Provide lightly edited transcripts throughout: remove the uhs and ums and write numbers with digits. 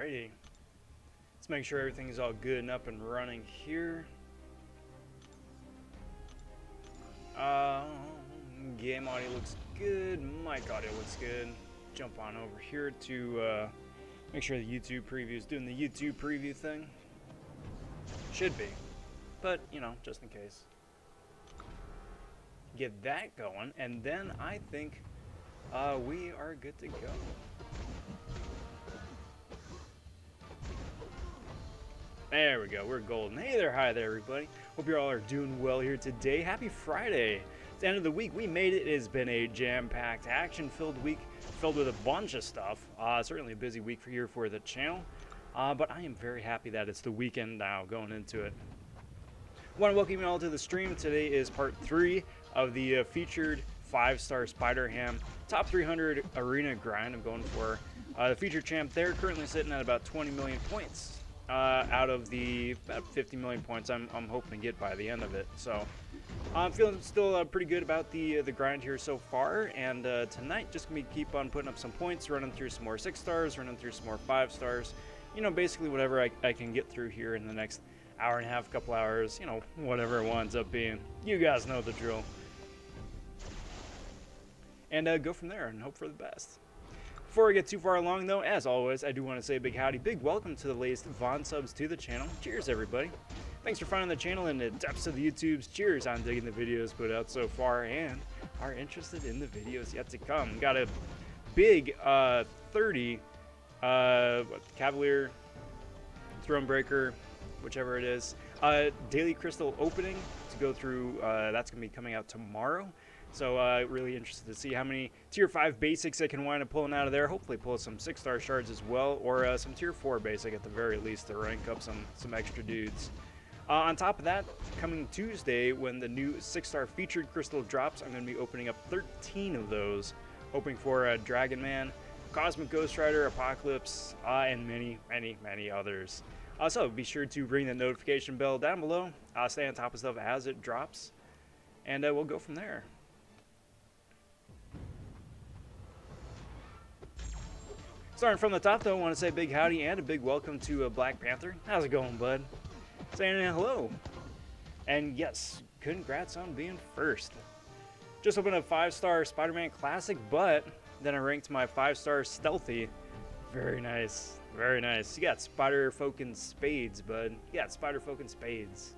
Alrighty. Let's make sure everything's all good and up and running here. Game audio looks good. Mic audio looks good. Jump on over here to make sure the YouTube preview is doing the YouTube preview thing. Should be, but you know, just in case. Get that going, and then I think we are good to go. There we go, we're golden. Hey there, hi there, everybody. Hope you all are doing well here today. Happy Friday. It's the end of the week. We made it. It has been a jam-packed, action-filled week, filled with a bunch of stuff. Certainly a busy week here for the channel, but I am very happy that it's the weekend now, going into it. I want to welcome you all to the stream. Today is part 3 of the featured 5-star SpiderHam top 300 arena grind I'm going for. The featured champ there currently sitting at about 20 million points. Out of the about 50 million points I'm hoping to get by the end of it. So I'm feeling still pretty good about the grind here so far, and tonight just gonna keep on putting up some points, running through some more 6 stars, running through some more 5 stars, you know, basically whatever I can get through here in the next hour and a half, couple hours, you know, whatever it winds up being. You guys know the drill. And go from there and hope for the best. Before I get too far along, though, as always, I do want to say a big howdy, big welcome to the latest Von subs to the channel. Cheers, everybody. Thanks for finding the channel in the depths of the YouTubes. Cheers on digging the videos put out so far and are interested in the videos yet to come. Got a big 30 Cavalier, Thronebreaker, whichever it is, daily crystal opening to go through. That's going to be coming out tomorrow. So really interested to see how many tier 5 basics I can wind up pulling out of there. Hopefully pull some 6-star shards as well, or some tier 4 basic at the very least to rank up some extra dudes. On top of that, coming Tuesday when the new 6-star featured crystal drops, I'm going to be opening up 13 of those, hoping for Dragon Man, Cosmic Ghost Rider, Apocalypse, and many others. So be sure to ring the notification bell down below. Stay on top of stuff as it drops, and we'll go from there. Starting from the top, though, I want to say big howdy and a big welcome to Black Panther. How's it going, bud? Saying hello. And yes, congrats on being first. Just opened a 5-star Spider-Man Classic, but then I ranked my 5-star Stealthy. Very nice, very nice. You got Spider-Folk and Spades, bud. You got Spider-Folk and Spades.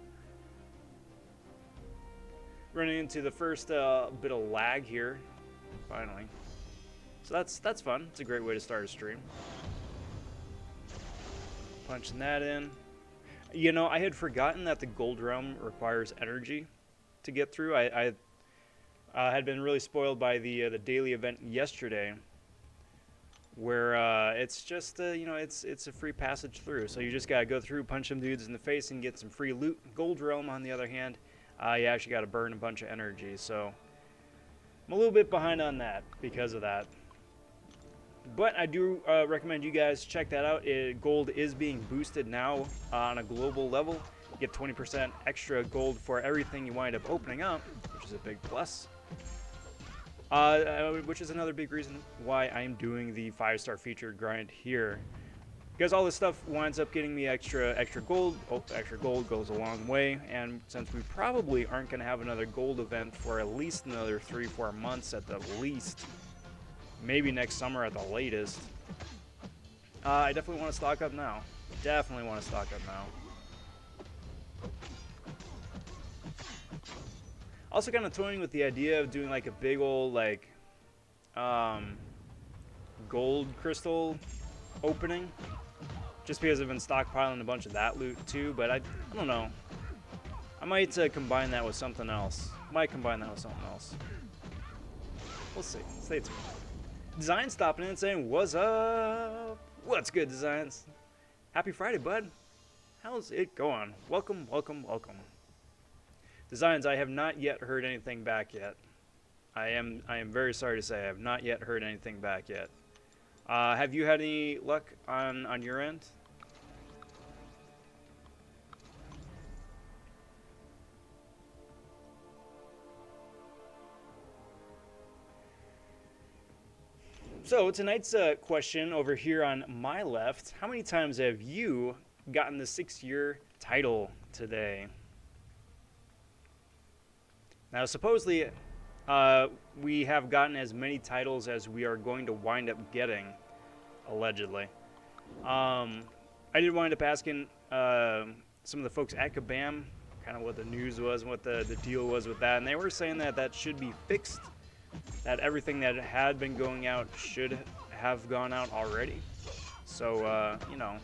Running into the first bit of lag here, finally. So that's fun. It's a great way to start a stream. Punching that in. You know, I had forgotten that the Gold Realm requires energy to get through. I had been really spoiled by the daily event yesterday, where it's just you know, it's a free passage through. So you just gotta go through, punch them dudes in the face, and get some free loot. Gold Realm, on the other hand, you actually gotta burn a bunch of energy. So I'm a little bit behind on that because of that. But I do recommend you guys check that out. Gold is being boosted now on a global level. You get 20% extra gold for everything you wind up opening up, which is a big plus. Which is another big reason why I'm doing the 5-star featured grind here. Because all this stuff winds up getting me extra gold. Oh, extra gold goes a long way. And since we probably aren't going to have another gold event for at least another 3-4 months at the least, maybe next summer at the latest, I definitely want to stock up now. Definitely want to stock up now. Also kind of toying with the idea of doing like a big old like gold crystal opening, just because I've been stockpiling a bunch of that loot too, but I don't know. I might combine that with something else. We'll see. Stay tuned. Design stopping in and saying, what's up? What's good, Designs? Happy Friday, bud. How's it going? Welcome. Designs, I have not yet heard anything back yet. I am very sorry to say I have not yet heard anything back yet. Have you had any luck on your end? So tonight's question over here on my left: how many times have you gotten the 6-year title today? Now, supposedly, we have gotten as many titles as we are going to wind up getting, allegedly. I did wind up asking some of the folks at Kabam kind of what the news was and what the deal was with that, and they were saying that that should be fixed, that everything that had been going out should have gone out already. So, you know,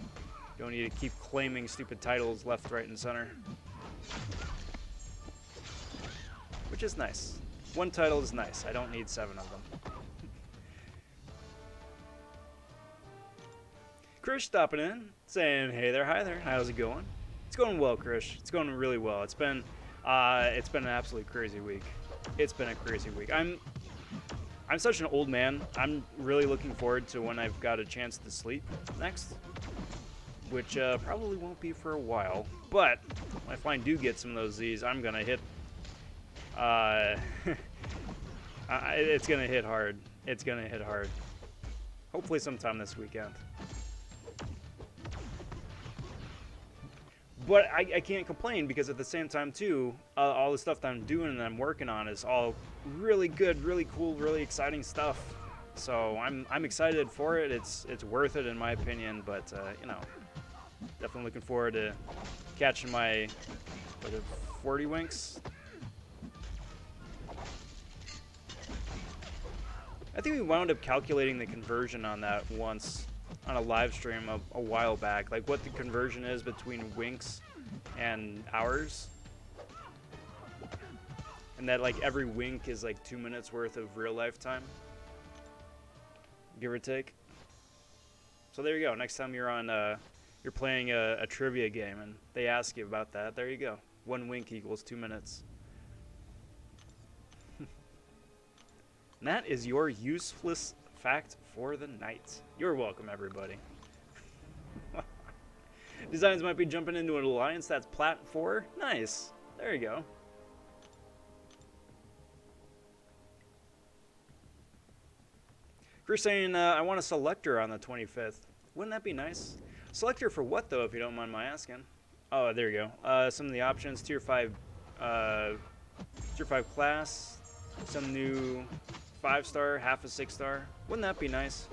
you don't need to keep claiming stupid titles left, right, and center. Which is nice. One title is nice. I don't need 7 of them. Krish stopping in, saying, "Hey there, hi there. How's it going?" It's going well, Krish. It's going really well. It's been an absolutely crazy week. It's been a crazy week. I'm such an old man. I'm really looking forward to when I've got a chance to sleep next, which probably won't be for a while. But if I do get some of those Z's, I'm gonna hit. It's gonna hit hard. It's gonna hit hard. Hopefully sometime this weekend. But I can't complain because at the same time too, all the stuff that I'm doing and I'm working on is all really good, really cool, really exciting stuff. So I'm excited for it. It's worth it in my opinion. But you know, definitely looking forward to catching my 40 winks. I think we wound up calculating the conversion on that once on a live stream a while back, like what the conversion is between winks and hours, and that like every wink is like 2 minutes worth of real life time, give or take. So there you go. Next time you're on you're playing a trivia game and they ask you about that, there you go. 1 wink equals 2 minutes. And that is your useless fact for the night. You're welcome, everybody. Designs might be jumping into an alliance that's Plat 4. Nice. There you go. Chris saying, I want a selector on the 25th. Wouldn't that be nice? Selector for what, though, if you don't mind my asking? Oh, there you go. Some of the options, tier 5 class, some new 5-star, half a 6-star. Wouldn't that be nice?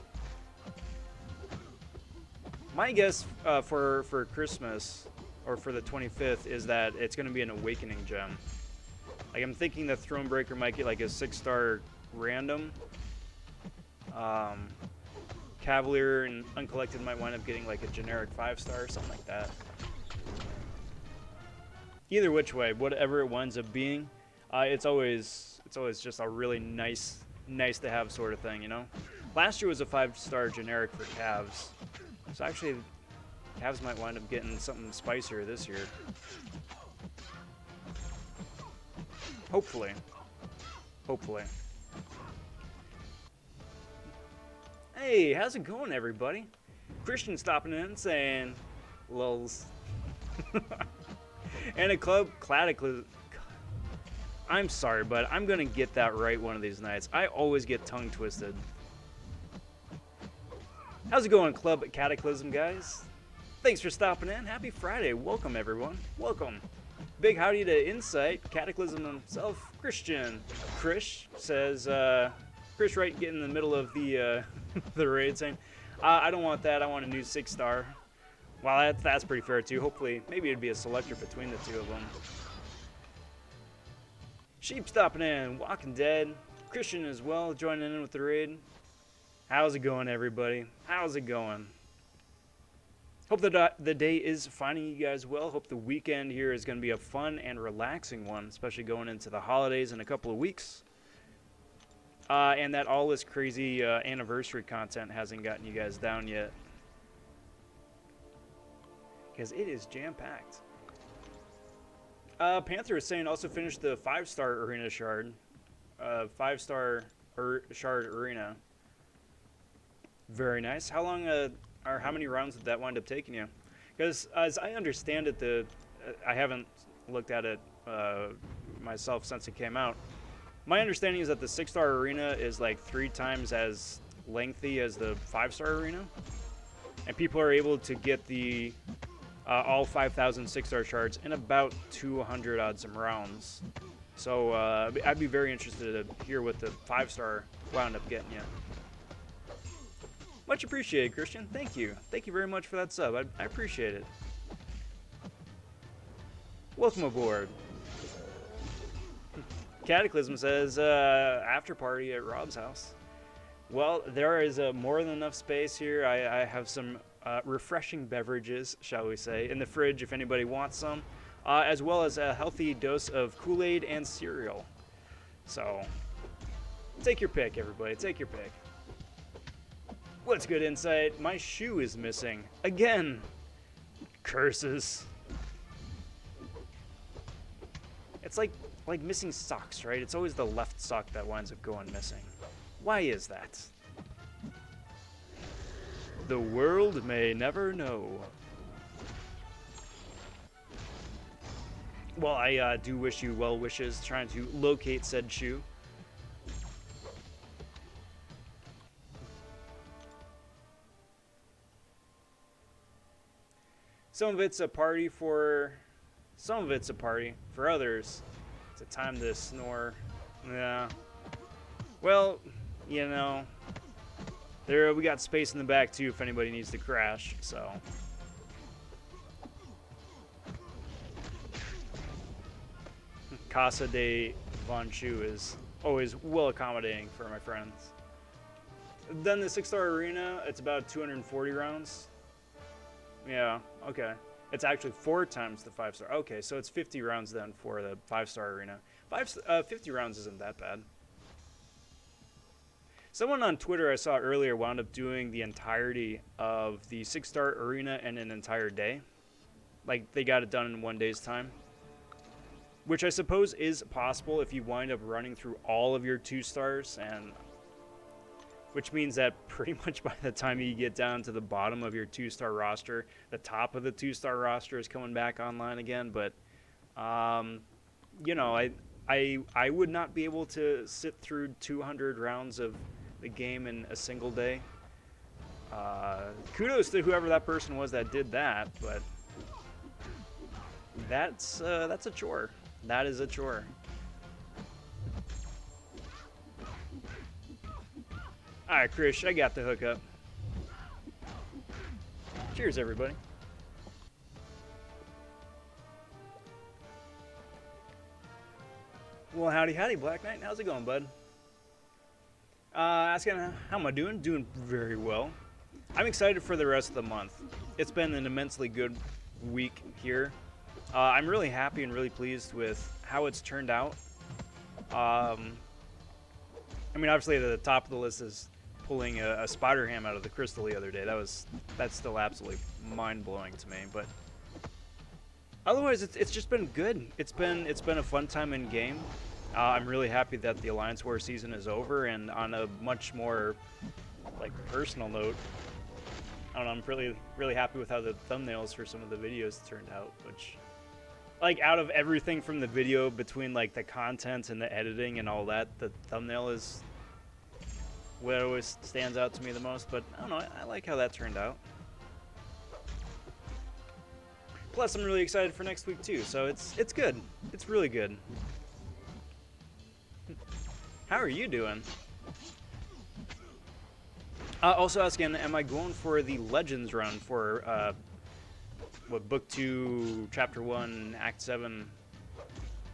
My guess for Christmas, or for the 25th, is that it's going to be an awakening gem. Like, I'm thinking the Thronebreaker might get like a 6-star random. Cavalier and Uncollected might wind up getting like a generic 5-star or something like that. Either which way, whatever it winds up being, it's always just a really nice to have sort of thing, you know. Last year was a 5-star generic for Cavs, so actually Cavs might wind up getting something spicier this year. Hopefully. Hey, how's it going, everybody? Christian stopping in saying, lulz. And a club Cladically. I'm sorry, but I'm gonna get that right one of these nights. I always get tongue twisted. How's it going, Club Cataclysm, guys? Thanks for stopping in. Happy Friday. Welcome, everyone. Welcome. Big howdy to Insight, Cataclysm himself, Christian. Krish says, Krish right getting in the middle of the the raid saying, I don't want that. I want a new 6-star. Well, that's pretty fair, too. Hopefully, maybe it'd be a selector between the two of them. Sheep stopping in, Walking Dead, Christian as well, joining in with the raid. How's it going, everybody? How's it going? Hope the day is finding you guys well. Hope the weekend here is going to be a fun and relaxing one, especially going into the holidays in a couple of weeks. And that all this crazy anniversary content hasn't gotten you guys down yet. Because it is jam-packed. Panther is saying also finished the 5-star arena shard. 5-star shard arena. Very nice. How long or how many rounds did that wind up taking you? Because as I understand it, I haven't looked at it myself since it came out. My understanding is that the 6-star arena is like 3 times as lengthy as the 5-star arena, and people are able to get the all 5,000 6-star shards in about 200 odd some rounds. So I'd be very interested to hear what the 5-star wound up getting you. Much appreciated, Christian. Thank you. Thank you very much for that sub. I appreciate it. Welcome aboard. Cataclysm says, after party at Rob's house. Well, there is more than enough space here. I have some refreshing beverages, shall we say, in the fridge if anybody wants some, as well as a healthy dose of Kool-Aid and cereal. So, take your pick, everybody. Take your pick. What's good, Insight? My shoe is missing. Again. Curses. It's like missing socks, right? It's always the left sock that winds up going missing. Why is that? The world may never know. Well, I do wish you well wishes trying to locate said shoe. Some of it's a party for... Some of it's a party. For others, it's a time to snore. Yeah. Well, you know, we got space in the back too if anybody needs to crash, so. Casa de vonShoe is always well accommodating for my friends. Then the 6-star arena, it's about 240 rounds. Yeah, okay. It's actually 4 times the 5-star. Okay, so it's 50 rounds then for the 5-star arena. 50 rounds isn't that bad. Someone on Twitter I saw earlier wound up doing the entirety of the 6-star arena in an entire day. Like, they got it done in 1 day's time. Which I suppose is possible if you wind up running through all of your 2-stars, and which means that pretty much by the time you get down to the bottom of your 2-star roster, the top of the 2-star roster is coming back online again. But, you know, I would not be able to sit through 200 rounds of the game in a single day. Kudos to whoever that person was that did that, but that's a chore. That is a chore. Alright, Krish, I got the hookup. Cheers, everybody. Well, howdy, Black Knight. How's it going, bud? Asking how am I doing? Doing very well. I'm excited for the rest of the month. It's been an immensely good week here. I'm really happy and really pleased with how it's turned out. I mean, obviously, the top of the list is pulling a SpiderHam out of the crystal the other day. That's still absolutely mind-blowing to me. But otherwise, it's just been good. It's been a fun time in game. I'm really happy that the Alliance War season is over, and on a much more personal note, I don't know, I'm really happy with how the thumbnails for some of the videos turned out, which, out of everything from the video, between the content and the editing and all that, the thumbnail is what always stands out to me the most. But I don't know, I like how that turned out. Plus, I'm really excited for next week too, so it's good. It's really good. How are you doing? Also asking, am I going for the Legends run for Book 2, Chapter 1, Act 7,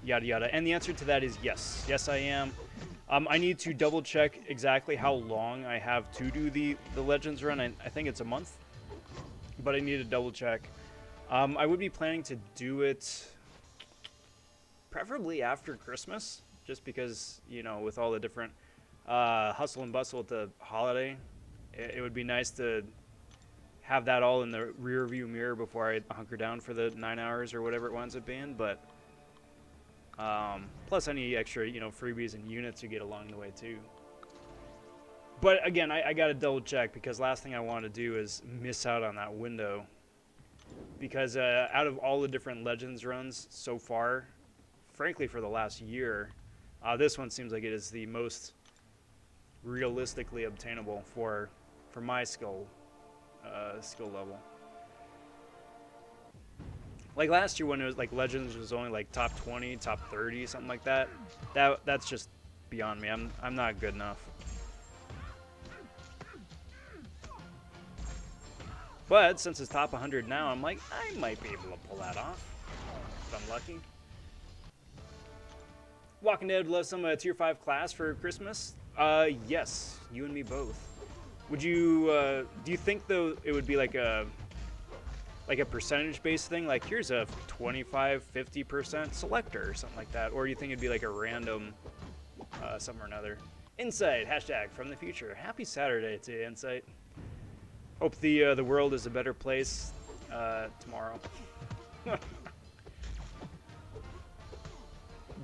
yada yada? And the answer to that is yes. Yes, I am. I need to double check exactly how long I have to do the Legends run. I think it's a month, but I need to double check. I would be planning to do it preferably after Christmas, just because, you know, with all the different hustle and bustle at the holiday, it would be nice to have that all in the rear view mirror before I hunker down for the 9 hours or whatever it winds up being. But plus any extra, you know, freebies and units you get along the way too. But again, I got to double check, because last thing I want to do is miss out on that window. Because out of all the different Legends runs so far, frankly for the last year, this one seems like it is the most realistically obtainable for my skill level. Like last year when it was like Legends was only like top 20, top 30, something like that. That's just beyond me. I'm not good enough. But since it's top 100 now, I'm like, I might be able to pull that off if I'm lucky. Walking Dead would love some tier 5 class for Christmas. Yes, you and me both. Would you? Do you think though it would be like a percentage-based thing? Like here's a 25-50% selector or something like that, or do you think it'd be like a random something or another? Insight hashtag from the future. Happy Saturday to you, Insight. Hope the world is a better place tomorrow.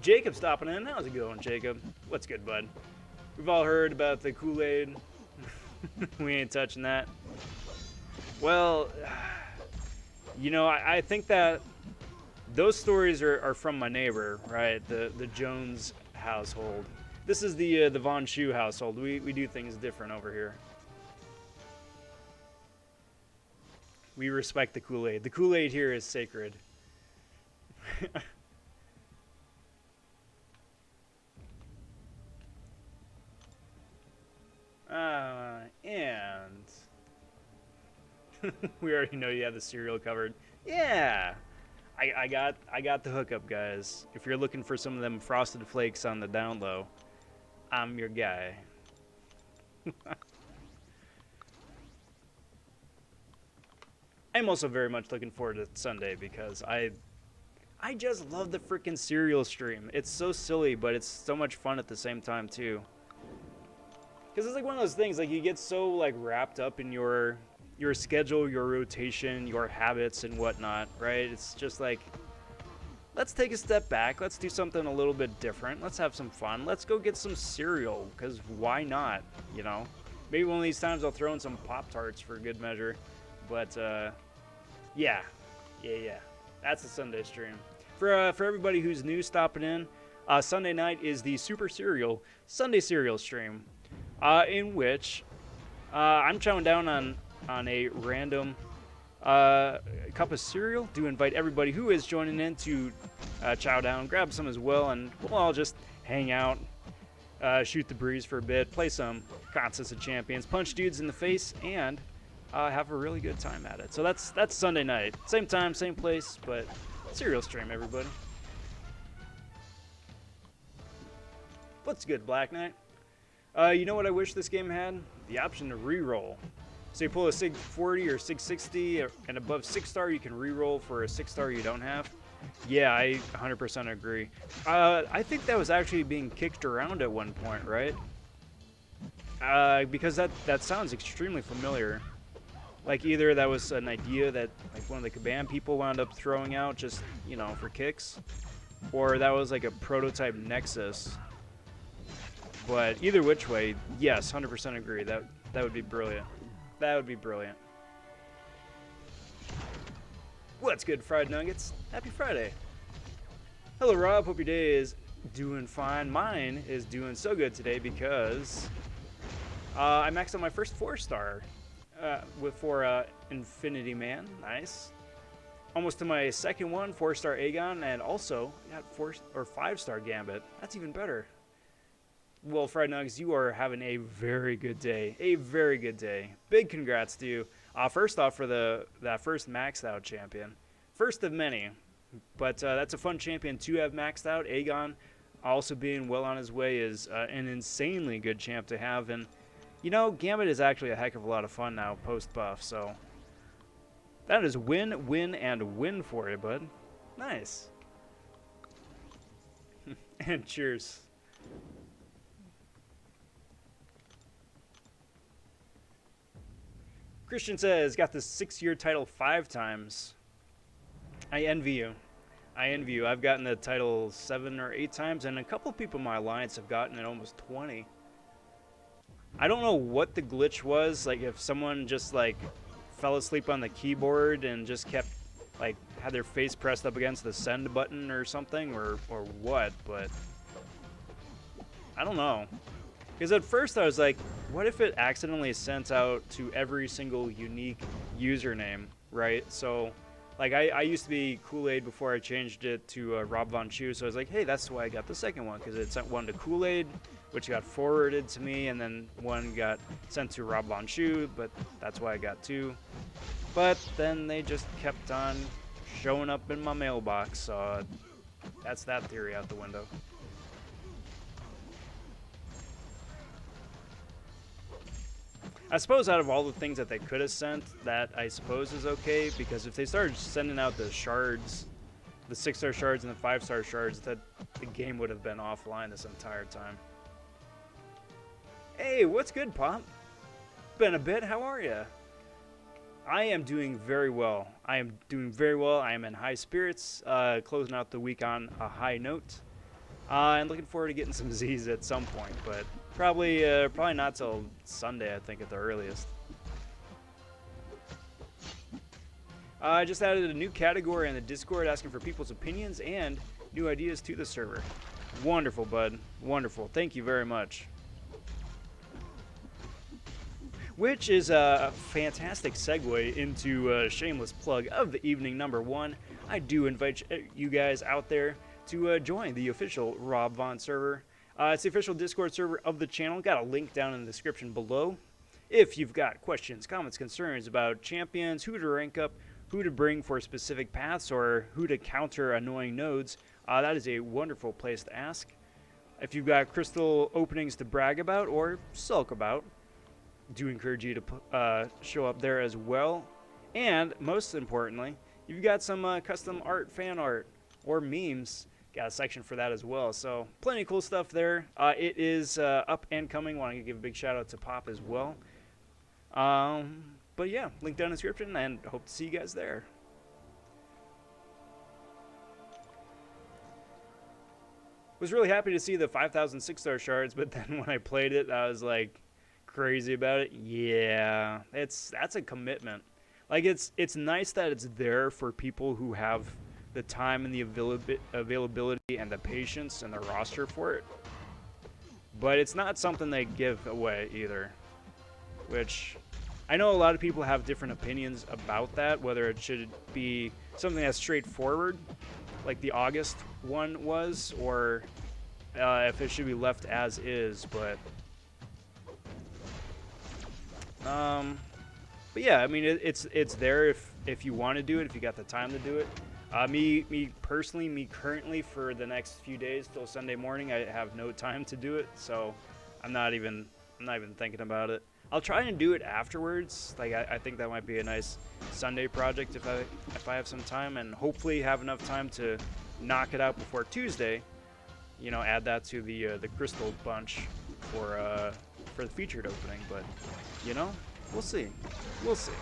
Jacob stopping in. How's it going, Jacob? What's good, bud? We've all heard about the Kool-Aid. We ain't touching that. Well, you know, I think that those stories are from my neighbor, right? The Jones household. This is the vonShoe household. We do things different over here. We respect the Kool-Aid. The Kool-Aid here is sacred. And we already know you have the cereal covered. Yeah, I got the hookup, guys. If you're looking for some of them Frosted Flakes on the down low, I'm your guy. I'm also very much looking forward to Sunday because I just love the freaking cereal stream. It's so silly, but it's so much fun at the same time too. Because it's like one of those things, like you get so like wrapped up in your schedule, your rotation, your habits and whatnot, right? It's just like, let's take a step back. Let's do something a little bit different. Let's have some fun. Let's go get some cereal, because why not, you know? Maybe one of these times I'll throw in some Pop-Tarts for good measure. But, yeah. That's the Sunday stream. For everybody who's new stopping in, Sunday night is the Super Cereal Sunday Cereal stream. In which I'm chowing down on a random cup of cereal to invite everybody who is joining in to chow down, grab some as well, and we'll all just hang out, shoot the breeze for a bit, play some Contest of Champions, punch dudes in the face, and have a really good time at it. So that's Sunday night. Same time, same place, but cereal stream, everybody. What's good, Black Knight? You know what I wish this game had? The option to reroll. So you pull a Sig 40 or Sig 60 and above 6-star, you can reroll for a 6-star you don't have. Yeah, I 100% agree. I think that was actually being kicked around at one point, right? Because that sounds extremely familiar. Like either that was an idea that like one of the Kabam people wound up throwing out just, you know, for kicks, or that was like a prototype Nexus. But either which way, yes, 100% agree. That would be brilliant. That would be brilliant. What's good, Fried Nuggets? Happy Friday. Hello, Rob. Hope your day is doing fine. Mine is doing so good today because I maxed out my first 4-star for Infinity Man. Nice. Almost to my second one, 4-star Aegon, and also got 4 or 5-star Gambit. That's even better. Well, Fried Nuggets, you are having a very good day. A very good day. Big congrats to you. First off, for that first maxed out champion. First of many. But that's a fun champion to have maxed out. Aegon, also being well on his way, is an insanely good champ to have. And, you know, Gambit is actually a heck of a lot of fun now post-buff. So that is win, win, and win for you, bud. Nice. And cheers. Christian says, got the 6-year title 5 times. I envy you. I envy you. I've gotten the title 7 or 8 times, and a couple of people in my alliance have gotten it almost 20. I don't know what the glitch was, like if someone just like fell asleep on the keyboard and just kept like had their face pressed up against the send button or something, or what, but I don't know. Because at first I was like, what if it accidentally sent out to every single unique username, right? So, like, I used to be Kool-Aid before I changed it to Rob vonShoe, so I was like, hey, that's why I got the second one, because it sent one to Kool-Aid, which got forwarded to me, and then one got sent to Rob vonShoe, but that's why I got two. But then they just kept on showing up in my mailbox, so that's that theory out the window. I suppose out of all the things that they could have sent, that I suppose is okay, because if they started sending out the shards, the 6-star shards and the 5-star shards, that the game would have been offline this entire time. Hey, what's good, Pop? Been a bit, how are ya? I am doing very well. I am doing very well. I am in high spirits, closing out the week on a high note. And looking forward to getting some Z's at some point, but probably not till Sunday, I think, at the earliest. I just added a new category in the Discord asking for people's opinions and new ideas to the server. Wonderful, bud. Wonderful. Thank you very much. Which is a fantastic segue into a shameless plug of the evening number one. I do invite you guys out there to join the official Rob Von server. It's the official Discord server of the channel. Got a link down in the description below. If you've got questions, comments, concerns about champions, who to rank up, who to bring for specific paths, or who to counter annoying nodes, that is a wonderful place to ask. If you've got crystal openings to brag about or sulk about, do encourage you to show up there as well. And most importantly, you've got some custom art, fan art, or memes. Got a section for that as well. So plenty of cool stuff there. It is up and coming. Want to give a big shout out to Pop as well. But yeah, link down in the description, and hope to see you guys there. Was really happy to see the 5,000 6-star shards, but then when I played it, I was like crazy about it. Yeah, that's a commitment. Like it's nice that it's there for people who have the time and the availability and the patience and the roster for it. But it's not something they give away either, which I know a lot of people have different opinions about that, whether it should be something that's straightforward, like the August one was, or if it should be left as is. But yeah, I mean, it's there if you want to do it, if you got the time to do it. Me currently, for the next few days till Sunday morning, I have no time to do it, so I'm not even thinking about it. I'll try and do it afterwards. Like I think that might be a nice Sunday project if I have some time, and hopefully have enough time to knock it out before Tuesday. You know, add that to the crystal bunch for the featured opening. But you know, we'll see. We'll see.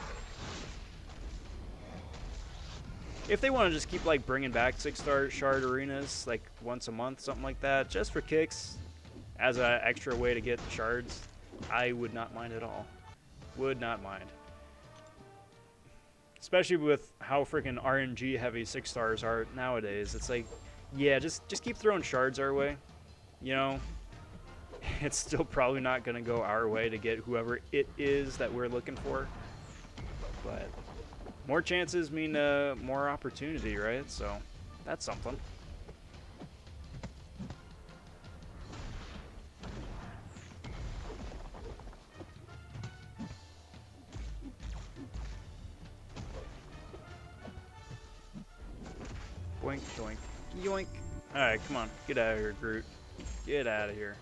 If they want to just keep like bringing back 6-star shard arenas like once a month, something like that, just for kicks, as an extra way to get shards, I would not mind at all. Would not mind. Especially with how freaking RNG heavy 6-stars are nowadays. It's like, yeah, just keep throwing shards our way. You know, it's still probably not going to go our way to get whoever it is that we're looking for. But more chances mean more opportunity, right? So that's something. Boink, doink, yoink. Alright, come on. Get out of here, Groot. Get out of here.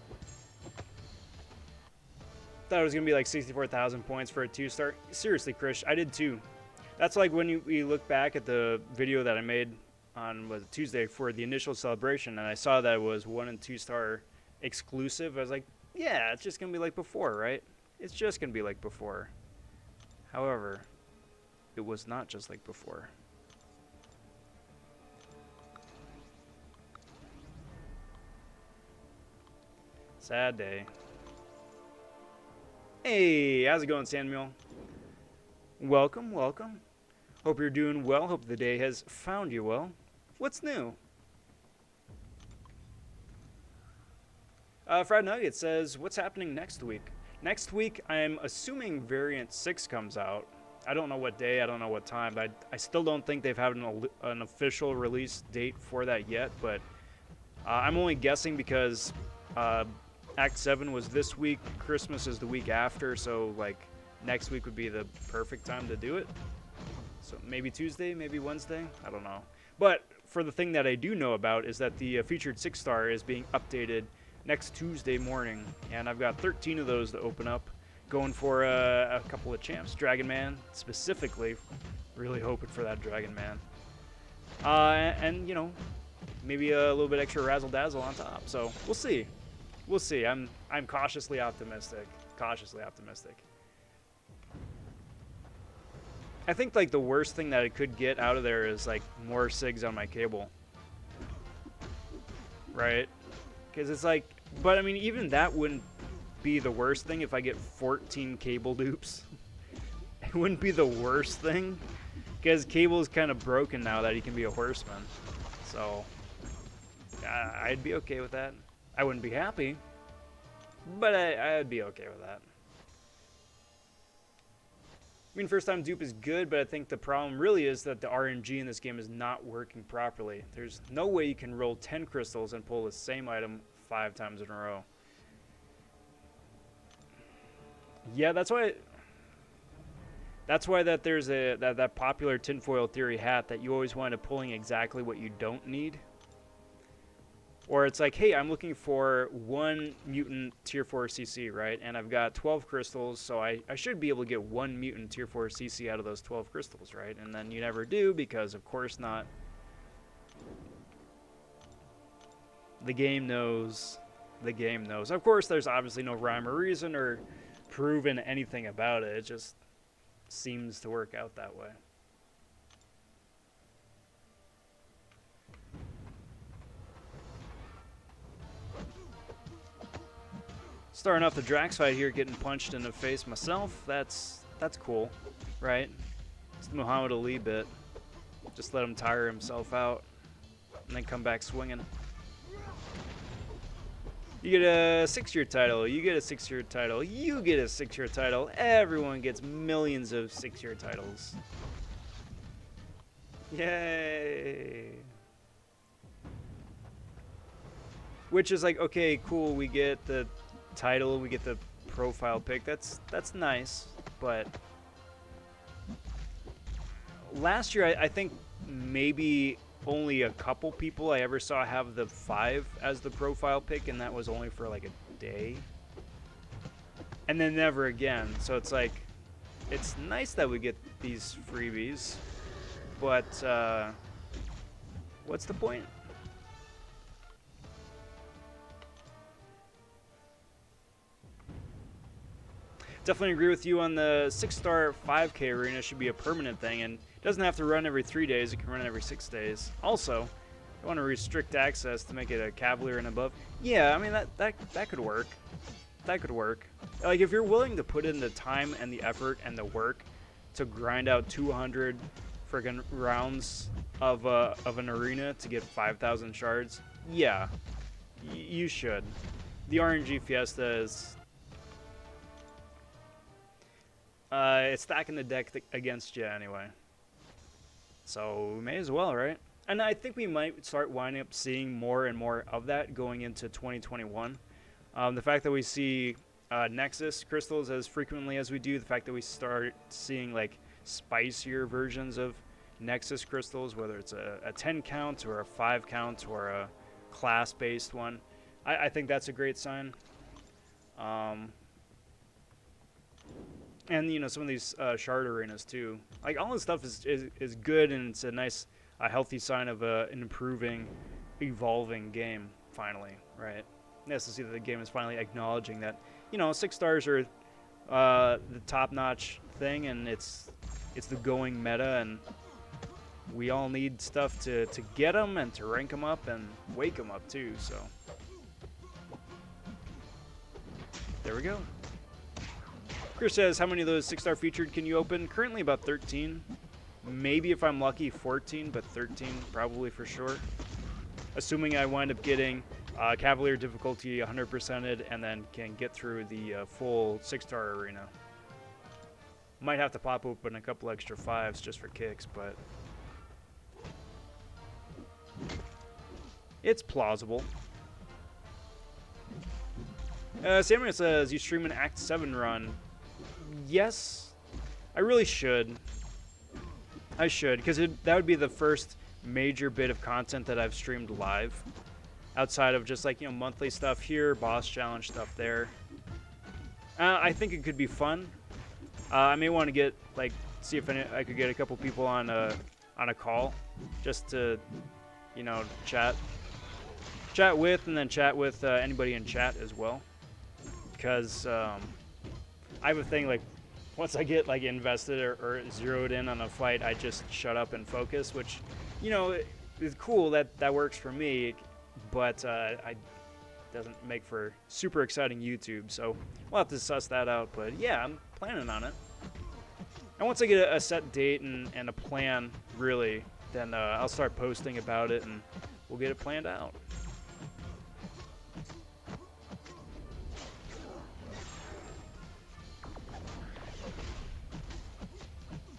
Thought it was going to be like 64,000 points for a 2-star. Seriously, Krish, I did too. That's like when we look back at the video that I made on Tuesday for the initial celebration, and I saw that it was 1- and 2-star exclusive. I was like, yeah, it's just going to be like before, right? It's just going to be like before. However, it was not just like before. Sad day. Hey, how's it going, Samuel? Welcome, welcome. Hope you're doing well. Hope the day has found you well. What's new? Fried Nugget says, what's happening next week? Next week, I'm assuming Variant 6 comes out. I don't know what day, I don't know what time, but I still don't think they've had an official release date for that yet, but I'm only guessing because Act 7 was this week, Christmas is the week after, so like next week would be the perfect time to do it. So maybe Tuesday, maybe Wednesday, I don't know. But for the thing that I do know about is that the featured 6-star is being updated next Tuesday morning, and I've got 13 of those to open up, going for a couple of champs. Dragon Man specifically, really hoping for that Dragon Man. And you know, maybe a little bit extra razzle dazzle on top. So we'll see. We'll see. I'm cautiously optimistic. Cautiously optimistic. I think like the worst thing that I could get out of there is like more SIGs on my cable. Right? Because it's like, but I mean, even that wouldn't be the worst thing if I get 14 cable dupes. It wouldn't be the worst thing, because Cable is kind of broken now that he can be a horseman. So I'd be okay with that. I wouldn't be happy, but I'd be okay with that. I mean, first time dupe is good, but I think the problem really is that the RNG in this game is not working properly. There's no way you can roll 10 crystals and pull the same item 5 times in a row. Yeah, that's why that there's that popular tinfoil theory hat that you always wind up pulling exactly what you don't need. Or it's like, hey, I'm looking for 1 mutant tier 4 CC, right? And I've got 12 crystals, so I should be able to get 1 mutant tier 4 CC out of those 12 crystals, right? And then you never do, because of course not. The game knows. The game knows. Of course, there's obviously no rhyme or reason or proven anything about it. It just seems to work out that way. Starting off the Drax fight here, getting punched in the face myself. That's cool, right? It's the Muhammad Ali bit. Just let him tire himself out and then come back swinging. You get a 6-year title, you get a 6-year title, you get a 6-year title. Everyone gets millions of 6-year titles. Yay! Which is like, okay, cool, we get the title, we get the profile pic. That's nice, but last year I think maybe only a couple people I ever saw have the 5 as the profile pic, and that was only for like a day, and then never again. So it's like, it's nice that we get these freebies, but what's the point? Definitely agree with you on the 6-star 5K arena should be a permanent thing, and it doesn't have to run every 3 days, it can run every 6 days. Also, I want to restrict access to make it a Cavalier and above. Yeah, I mean, that could work. That could work. Like, if you're willing to put in the time and the effort and the work to grind out 200 friggin' rounds of an arena to get 5,000 shards, yeah, you should. The RNG Fiesta is... it's stacking the deck against you anyway. So we may as well, right? And I think we might start winding up seeing more and more of that going into 2021. The fact that we see Nexus crystals as frequently as we do, the fact that we start seeing like spicier versions of Nexus crystals, whether it's a 10 count or a 5 count or a class-based one, I think that's a great sign. And, you know, some of these shard arenas, too. Like, all this stuff is good, and it's a nice, healthy sign of an improving, evolving game, finally, right? Nice to see that the game is finally acknowledging that, you know, 6 stars are the top-notch thing, and it's the going meta, and we all need stuff to get them and to rank them up and wake them up, too, so. There we go. Chris says, how many of those 6-star featured can you open? Currently about 13. Maybe if I'm lucky, 14, but 13 probably for sure. Assuming I wind up getting Cavalier difficulty 100%ed, and then can get through the full 6-star arena. Might have to pop open a couple extra 5s just for kicks, but it's plausible. Samuel says, you stream an Act 7 run. Yes, I really should. I should, because that would be the first major bit of content that I've streamed live. Outside of just, like, you know, monthly stuff here, boss challenge stuff there. I think it could be fun. I may want to get, like, see if I could get a couple people on a call, just to, you know, chat with, and then chat with anybody in chat as well. Because I have a thing, like, once I get, like, invested or zeroed in on a fight, I just shut up and focus, which, you know, is cool. That works for me, but I doesn't make for super exciting YouTube, so we'll have to suss that out. But yeah, I'm planning on it. And once I get a set date and a plan, really, then I'll start posting about it, and we'll get it planned out.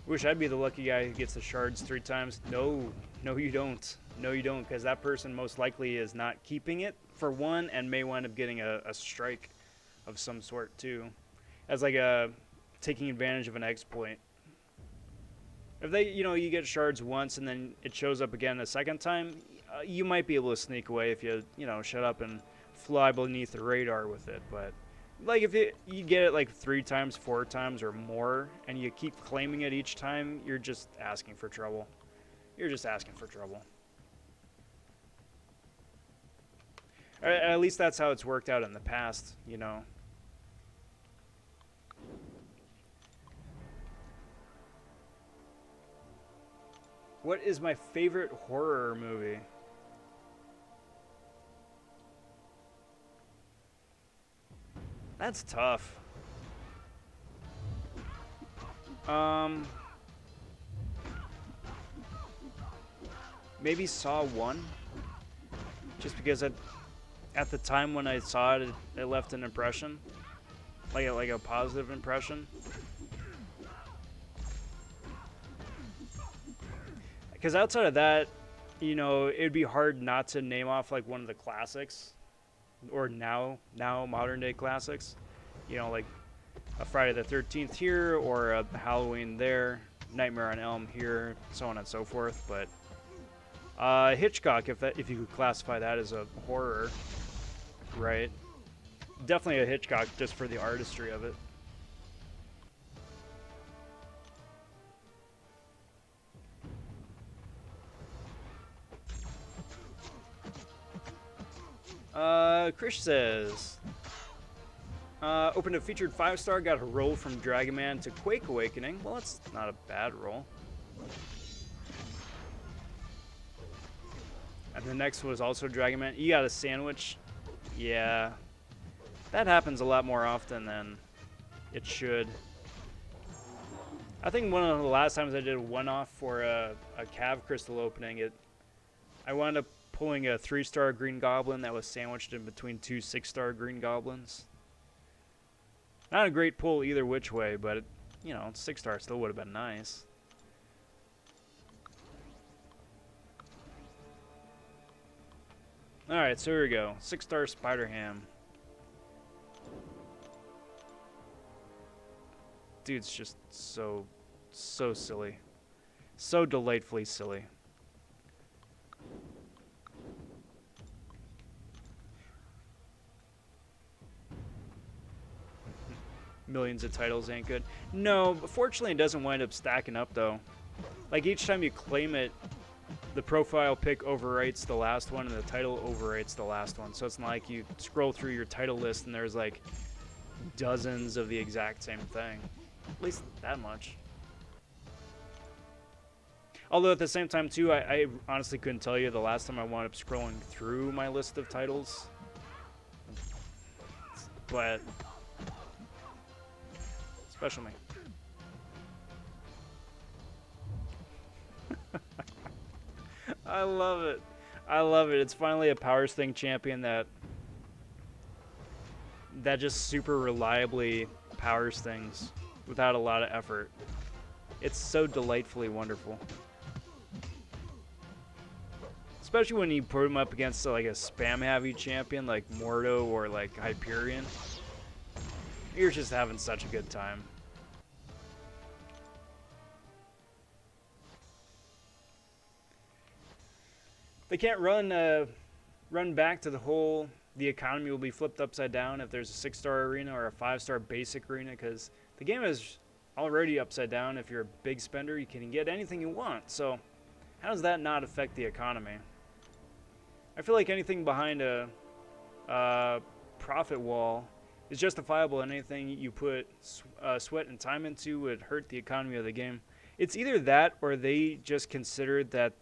Wish I'd be the lucky guy who gets the shards 3 times. No, you don't. No, you don't, because that person most likely is not keeping it, for one, and may wind up getting a strike of some sort, too. As like taking advantage of an exploit. If they, you know, you get shards once and then it shows up again a second time, you might be able to sneak away if you know, shut up and fly beneath the radar with it. But like if you get it like 3 times, 4 times or more, and you keep claiming it each time, you're just asking for trouble. You're just asking for trouble. At least that's how it's worked out in the past, you know. What is my favorite horror movie? That's tough. Maybe Saw 1? Just because at the time when I saw it, it left an impression. Like a positive impression. Because outside of that, you know, it'd be hard not to name off like one of the classics, or now modern day classics. You know, like a Friday the 13th here, or a Halloween there, Nightmare on Elm here, so on and so forth. But Hitchcock, if you could classify that as a horror, right? Definitely a Hitchcock, just for the artistry of it. Krish says, opened a featured 5-star, got a roll from Dragon Man to Quake Awakening. Well, that's not a bad roll. And the next was also Dragon Man. You got a sandwich? Yeah. That happens a lot more often than it should. I think one of the last times I did a one-off for a Cav Crystal opening, I wound up pulling a 3-star Green Goblin that was sandwiched in between 2 6-star Green Goblins. Not a great pull either which way, but, you know, 6-star still would have been nice. Alright, so here we go. 6-star SpiderHam. Dude's just so silly. So delightfully silly. Millions of titles ain't good. No, fortunately it doesn't wind up stacking up though. Like each time you claim it, the profile pick overwrites the last one and the title overwrites the last one. So it's not like you scroll through your title list and there's like dozens of the exact same thing. At least that much. Although at the same time too, I honestly couldn't tell you the last time I wound up scrolling through my list of titles. But special me. I love it. I love it. It's finally a Power Sting champion that that just super reliably powers things without a lot of effort. It's so delightfully wonderful. Especially when you put him up against like a spam-heavy champion like Mordo or like Hyperion. You're just having such a good time. They can't run back to the economy will be flipped upside down if there's a 6-star arena or a 5-star basic arena, because the game is already upside down. If you're a big spender, you can get anything you want. So how does that not affect the economy? I feel like anything behind a profit wall is justifiable, and anything you put sweat and time into would hurt the economy of the game. It's either that or they just considered that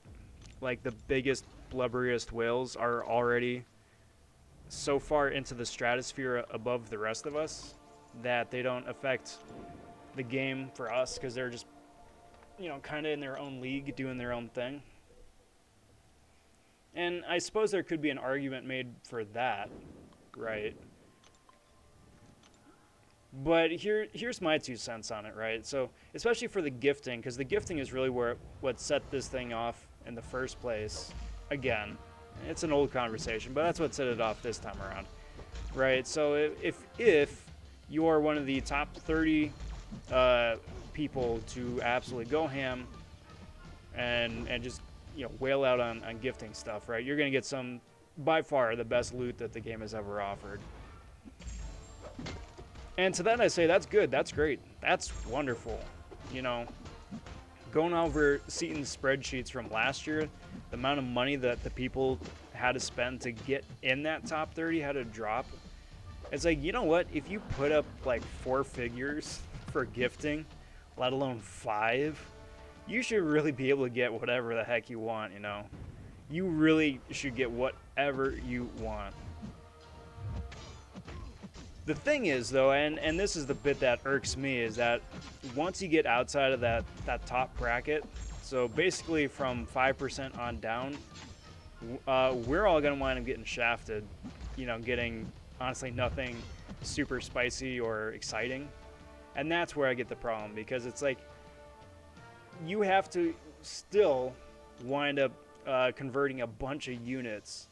like the biggest, blubberiest whales are already so far into the stratosphere above the rest of us that they don't affect the game for us, because they're just, you know, kind of in their own league doing their own thing. And I suppose there could be an argument made for that, right? But here's my 2 cents on it, right? So especially for the gifting, because the gifting is really what set this thing off in the first place. Again, it's an old conversation, but that's what set it off this time around, right? So if you're one of the top 30 people to absolutely go ham and just, you know, whale out on gifting stuff, right? You're gonna get some, by far, the best loot that the game has ever offered. And to that I say, that's good, that's great, that's wonderful. You know, going over Seaton's spreadsheets from last year, the amount of money that the people had to spend to get in that top 30 had to drop. It's like, you know what? If you put up like 4 figures for gifting, let alone 5, you should really be able to get whatever the heck you want, you know? You really should get whatever you want. The thing is, though, and this is the bit that irks me, is that once you get outside of that top bracket, so basically from 5% on down, we're all going to wind up getting shafted, you know, getting, honestly, nothing super spicy or exciting. And that's where I get the problem, because it's like, you have to still wind up converting a bunch of units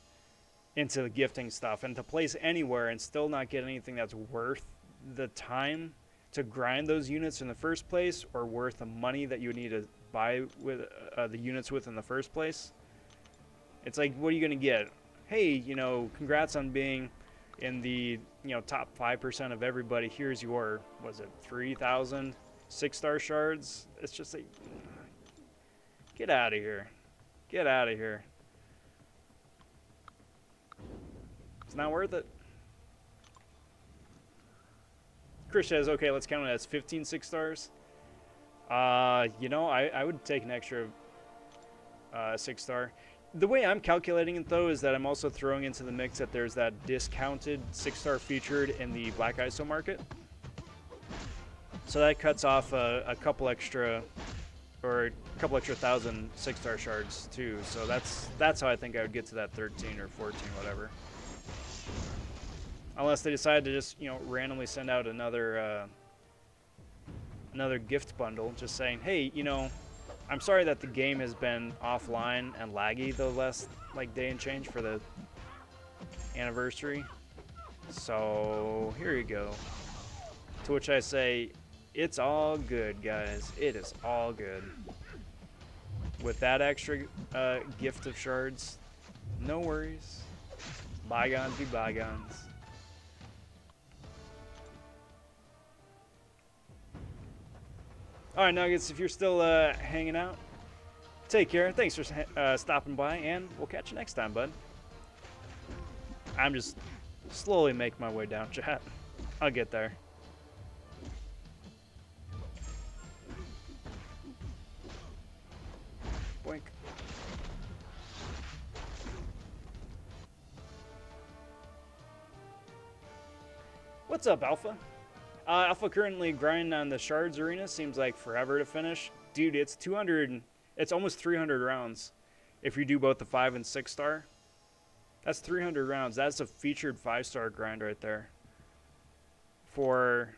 into the gifting stuff, and to place anywhere and still not get anything that's worth the time to grind those units in the first place, or worth the money that you need to buy with the units with in the first place. It's like, what are you going to get? Hey, you know, congrats on being in the, you know, top 5% of everybody. Here's your, was it 3,000 6-star shards? It's just like, get out of here. Get out of here. It's not worth it. Chris says, okay, let's count it as 15 6-stars. You know, I would take an extra 6-star. The way I'm calculating it, though, is that I'm also throwing into the mix that there's that discounted 6-star featured in the Black ISO market. So that cuts off a couple extra, or a couple extra 1,000 6-star shards, too. So that's how I think I would get to that 13 or 14, whatever. Unless they decide to just, you know, randomly send out another gift bundle, just saying, hey, you know, I'm sorry that the game has been offline and laggy the last, like, day and change for the anniversary. So here you go. To which I say, it's all good, guys. It is all good. With that extra gift of shards, no worries. Bygones be bygones. All right, Nuggets, if you're still hanging out, take care. Thanks for stopping by, and we'll catch you next time, bud. I'm just slowly making my way down, chat. I'll get there. Boink. What's up, Alpha? Alpha currently grinding on the Shards Arena. Seems like forever to finish. Dude, it's 200, it's almost 300 rounds if you do both the 5 and 6-star. That's 300 rounds. That's a featured 5-star grind right there. for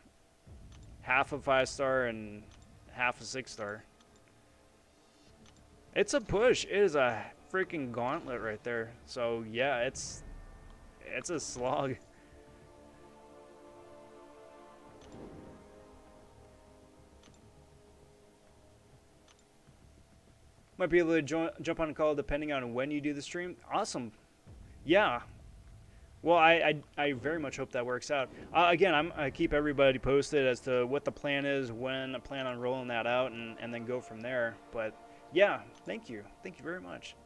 half a 5-star and half a 6-star. It's a push. It is a freaking gauntlet right there. So yeah, it's a slog. Might be able to jump on a call depending on when you do the stream. Awesome. Yeah. Well, I very much hope that works out. Again, I keep everybody posted as to what the plan is, when I plan on rolling that out, and then go from there. But yeah, thank you. Thank you very much.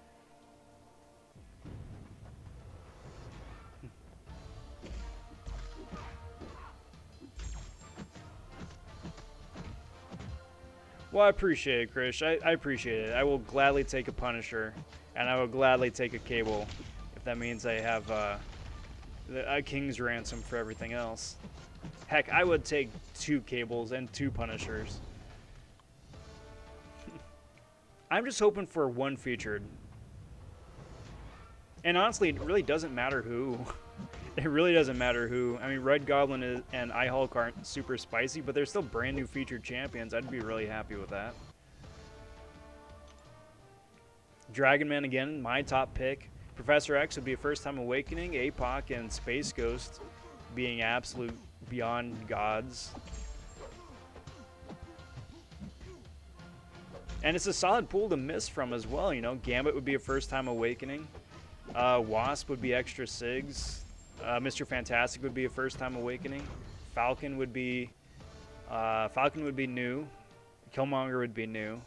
Well, I appreciate it, Krish. I appreciate it. I will gladly take a Punisher, and I will gladly take a Cable, if that means I have a King's Ransom for everything else. Heck, I would take 2 Cables and 2 Punishers. I'm just hoping for 1 featured. And honestly, it really doesn't matter who. It really doesn't matter who. I mean, Red Goblin and iHulk aren't super spicy, but they're still brand new featured champions. I'd be really happy with that. Dragon Man again, my top pick. Professor X would be a first-time awakening. APOC and Space Ghost being absolute beyond gods. And it's a solid pool to miss from as well, you know. Gambit would be a first-time awakening. Wasp would be extra SIGs. Mr. Fantastic would be a first-time awakening. Falcon would be new. Killmonger would be new.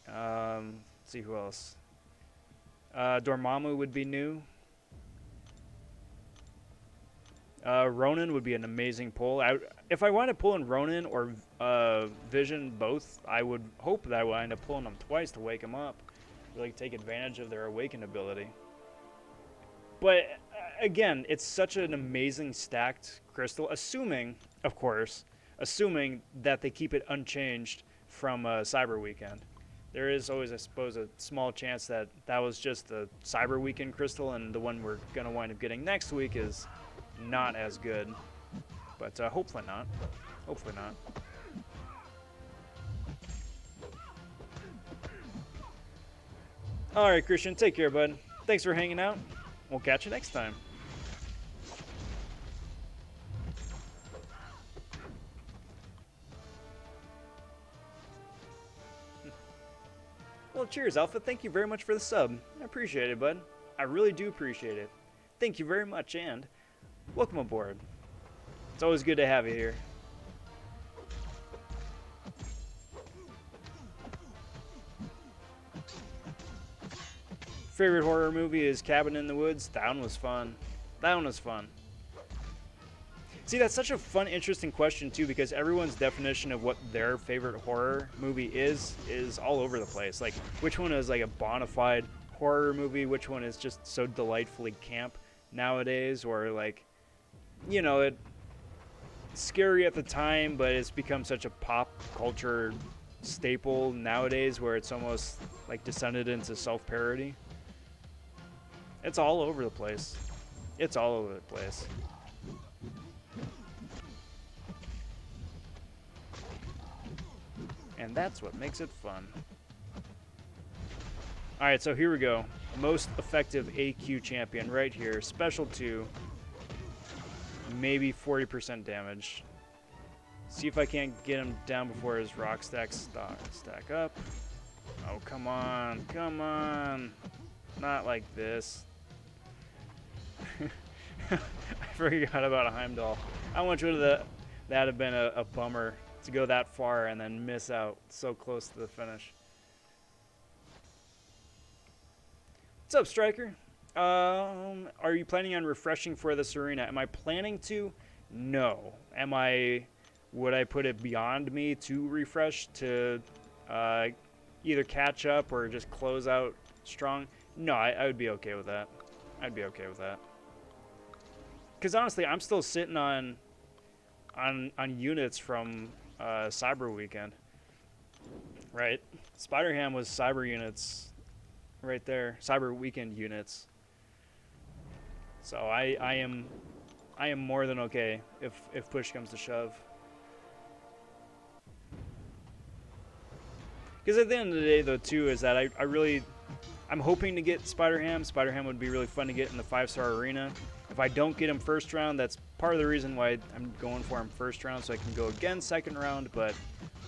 Let's see who else. Dormammu would be new. Ronin would be an amazing pull. If I wind up pulling Ronin or Vision both, I would hope that I would end up pulling them twice to wake them up. Really take advantage of their awaken ability. But again, it's such an amazing stacked crystal, assuming, of course, that they keep it unchanged from Cyber Weekend. There is always, I suppose, a small chance that that was just the Cyber Weekend crystal, and the one we're going to wind up getting next week is not as good. But hopefully not. Hopefully not. All right, Christian, take care, bud. Thanks for hanging out. We'll catch you next time. Well, cheers, Alpha. Thank you very much for the sub. I appreciate it, bud. I really do appreciate it. Thank you very much, and welcome aboard. It's always good to have you here. Favorite horror movie is Cabin in the Woods. That one was fun. That one was fun. See, that's such a fun, interesting question, too, because everyone's definition of what their favorite horror movie is all over the place. Like, which one is, like, a bona fide horror movie? Which one is just so delightfully camp nowadays? Or, like, you know, it's scary at the time, but it's become such a pop culture staple nowadays where it's almost, like, descended into self-parody. It's all over the place. It's all over the place. And that's what makes it fun. Alright, so here we go. Most effective AQ champion right here. Special 2. Maybe 40% damage. See if I can't get him down before his rock stacks stack up. Oh, come on. Come on. Not like this. I forgot about a Heimdall. How much would that have been a bummer to go that far and then miss out so close to the finish. What's up, Striker? Are you planning on refreshing for this arena? Am I planning to? No. Would I put it beyond me to refresh to either catch up or just close out strong? No, I would be okay with that. I'd be okay with that. Because honestly, I'm still sitting on units from Cyber Weekend. Right? SpiderHam was Cyber units right there. Cyber Weekend units. So I I am more than okay if push comes to shove. Because at the end of the day, though, too, is that I'm hoping to get SpiderHam. SpiderHam would be really fun to get in the 5-star arena. If I don't get him first round, that's part of the reason why I'm going for him first round, so I can go again second round. But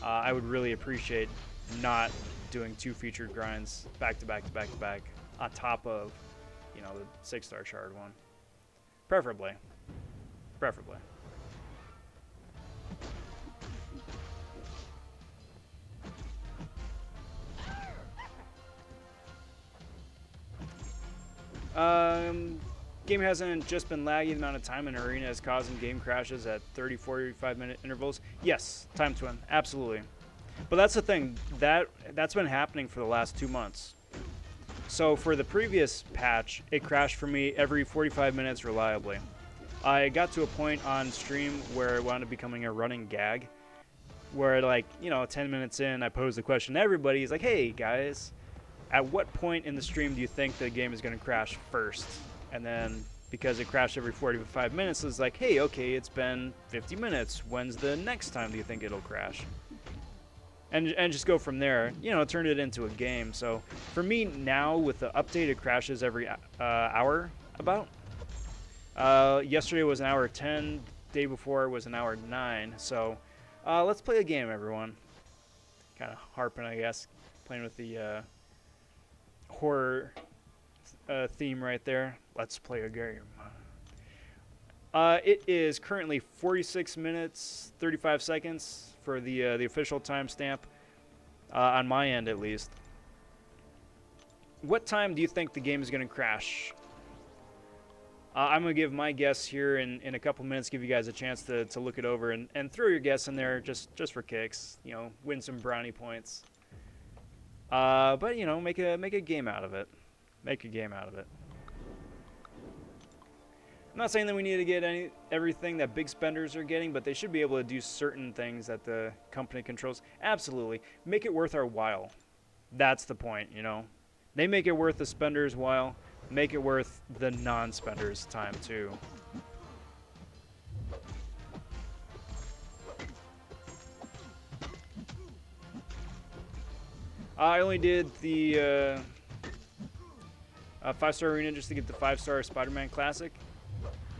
I would really appreciate not doing 2 featured grinds back to back to back to back on top of, you know, the 6-star shard one. Preferably. Preferably. Game hasn't just been laggy. The amount of time in arena is causing game crashes at 30-45 minute intervals. Yes, time twin, absolutely. But that's the thing, that's been happening for the last 2 months. So for the previous patch, it crashed for me every 45 minutes reliably. I got to a point on stream where it wound up becoming a running gag, where, like, you know, 10 minutes in, I posed the question to everybody. He's like, hey guys, at what point in the stream do you think the game is going to crash first? And then, because it crashed every 45 minutes, it's like, hey, okay, it's been 50 minutes. When's the next time do you think it'll crash? And just go from there. You know, turn it into a game. So for me now, with the update, it crashes every hour about. Yesterday was an hour 10. Day before was an hour 9. So let's play a game, everyone. Kind of harping, I guess, playing with the horror theme right there. Let's play a game. It is currently 46 minutes 35 seconds for the official timestamp on my end, at least. What time do you think the game is going to crash? I'm going to give my guess here in a couple minutes, give you guys a chance to look it over and throw your guess in there just for kicks. You know, win some brownie points. But, you know, make a game out of it. Make a game out of it. I'm not saying that we need to get everything that big spenders are getting, but they should be able to do certain things that the company controls. Absolutely. Make it worth our while. That's the point, you know. They make it worth the spenders' while. Make it worth the non-spenders' time, too. I only did the 5-star arena just to get the 5-star Spider-Man Classic.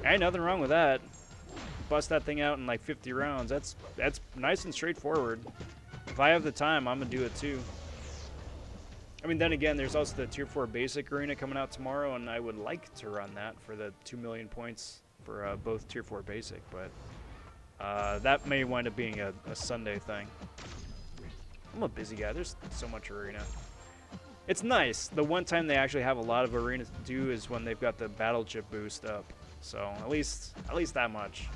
Ain't nothing wrong with that. Bust that thing out in like 50 rounds. That's nice and straightforward. If I have the time, I'm gonna do it too. I mean, then again, there's also the Tier 4 Basic Arena coming out tomorrow, and I would like to run that for the 2 million points for both Tier 4 Basic, but that may wind up being a Sunday thing. I'm a busy guy. There's so much arena. It's nice. The one time they actually have a lot of arenas to do is when they've got the battle chip boost up. So at least that much.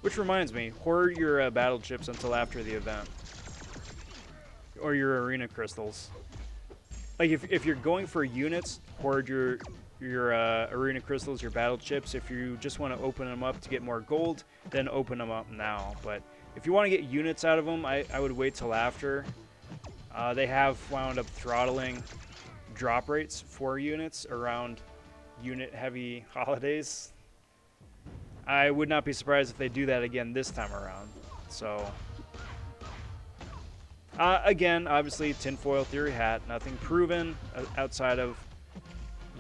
Which reminds me, hoard your battle chips until after the event, or your arena crystals. Like if you're going for units, hoard your arena crystals, your battle chips. If you just want to open them up to get more gold, then open them up now. But if you want to get units out of them, I would wait till after. They have wound up throttling drop rates for units around unit-heavy holidays. I would not be surprised if they do that again this time around. So, again, obviously, tinfoil theory hat, nothing proven outside of,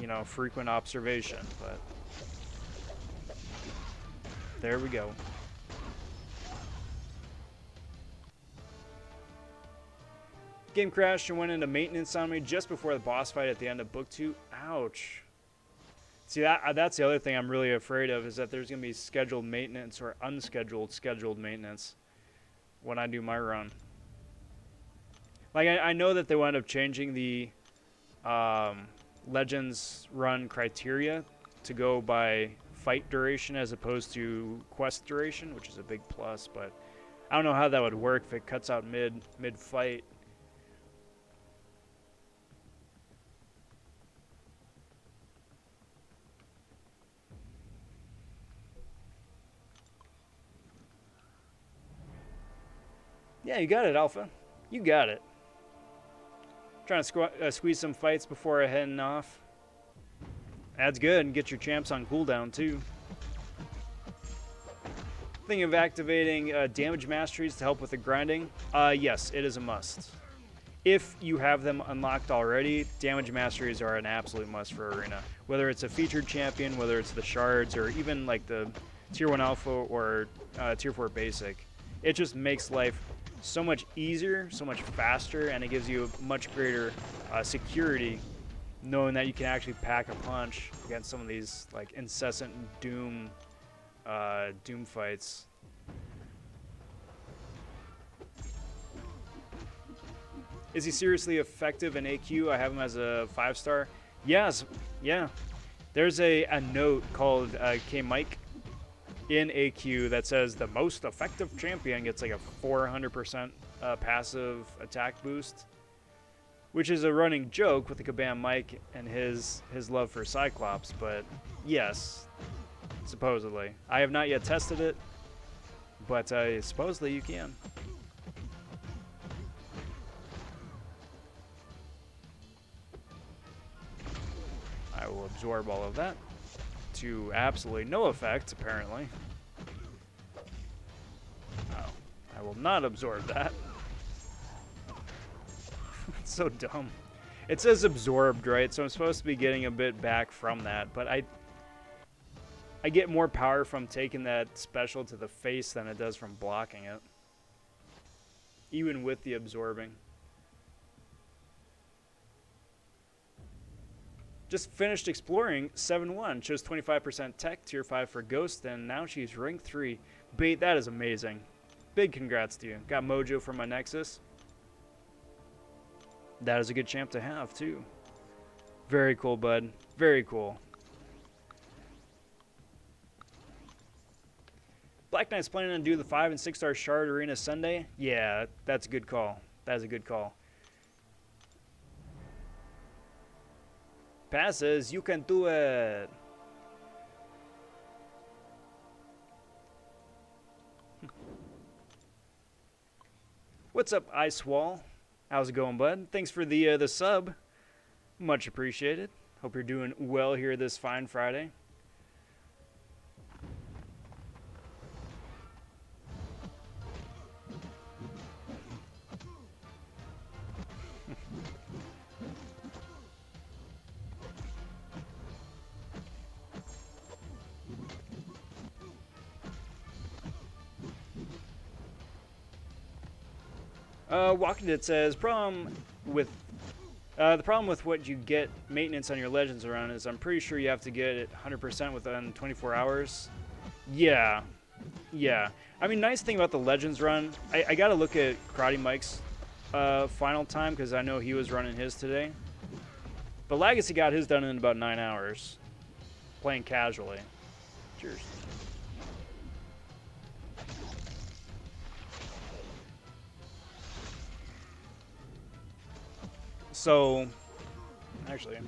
you know, frequent observation. But there we go. Game crashed and went into maintenance on me just before the boss fight at the end of Book 2. Ouch. See, that's the other thing I'm really afraid of, is that there's going to be scheduled maintenance or unscheduled scheduled maintenance when I do my run. Like, I know that they wound up changing the Legends run criteria to go by fight duration as opposed to quest duration, which is a big plus, but I don't know how that would work if it cuts out mid-fight. Yeah, you got it, Alpha. You got it. Trying to squeeze some fights before heading off. That's good, and get your champs on cooldown, too. Thinking of activating damage masteries to help with the grinding? Yes, it is a must. If you have them unlocked already, damage masteries are an absolute must for Arena. Whether it's a featured champion, whether it's the shards, or even like the Tier 1 Alpha or Tier 4 Basic. It just makes life so much easier, so much faster, and it gives you much greater security knowing that you can actually pack a punch against some of these like incessant doom fights. Is he seriously effective in AQ? I have him as a 5-star. Yes, yeah. There's a note called K Mike in AQ that says the most effective champion gets like a 400% passive attack boost, which is a running joke with the Kabam Mike and his love for Cyclops. But yes, supposedly. I have not yet tested it, but supposedly you can. I will absorb all of that to absolutely no effect, apparently. Oh, I will not absorb that. It's so dumb. It says absorbed, right? So I'm supposed to be getting a bit back from that, but I get more power from taking that special to the face than it does from blocking it. Even with the absorbing. Just finished exploring 7-1, chose 25% tech, tier 5 for Ghost, and now she's rank 3. Bait, that is amazing. Big congrats to you. Got Mojo from my Nexus. That is a good champ to have, too. Very cool, bud. Very cool. Black Knight's planning on doing the 5- and 6-star Shard Arena Sunday. Yeah, that's a good call. That is a good call. Passes, you can do it. What's up, Ice Wall? How's it going, bud? Thanks for the sub. Much appreciated. Hope you're doing well here this fine Friday. Walking It says, the problem with what you get maintenance on your Legends run is I'm pretty sure you have to get it 100% within 24 hours. Yeah. Yeah. I mean, nice thing about the Legends run, I got to look at Karate Mike's final time because I know he was running his today. But Legacy got his done in about 9 hours, playing casually. Cheers. So, actually,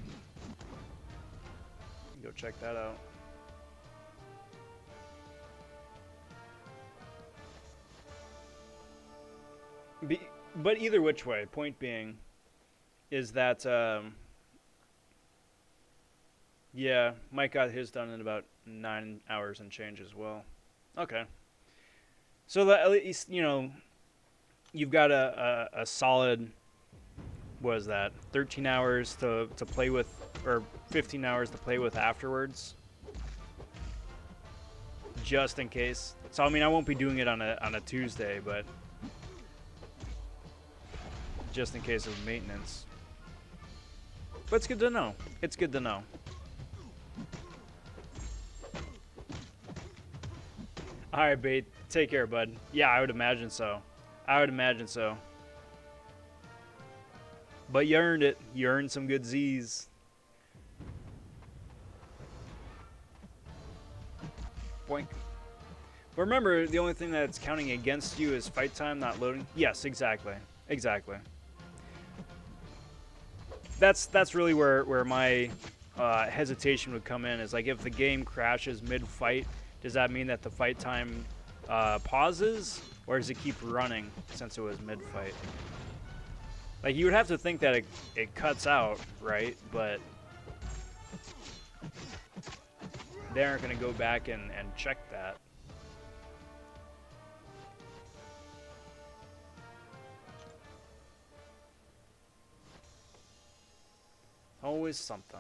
go check that out. But either which way, point being, is that, yeah, Mike got his done in about 9 hours and change as well. Okay. So that at least, you know, you've got a solid... What is that? 13 hours to play with, or 15 hours to play with afterwards, just in case. So I mean, I won't be doing it on a Tuesday, but just in case of maintenance. But it's good to know. It's good to know. All right, Bait. Take care, bud. Yeah, I would imagine so. I would imagine so. But you earned it. You earned some good Z's. Boink. But remember, the only thing that's counting against you is fight time, not loading. Yes, exactly. Exactly. That's really where my hesitation would come in. Is like if the game crashes mid-fight, does that mean that the fight time pauses? Or does it keep running since it was mid-fight? Like, you would have to think that it cuts out, right? But they aren't going to go back and check that. always something.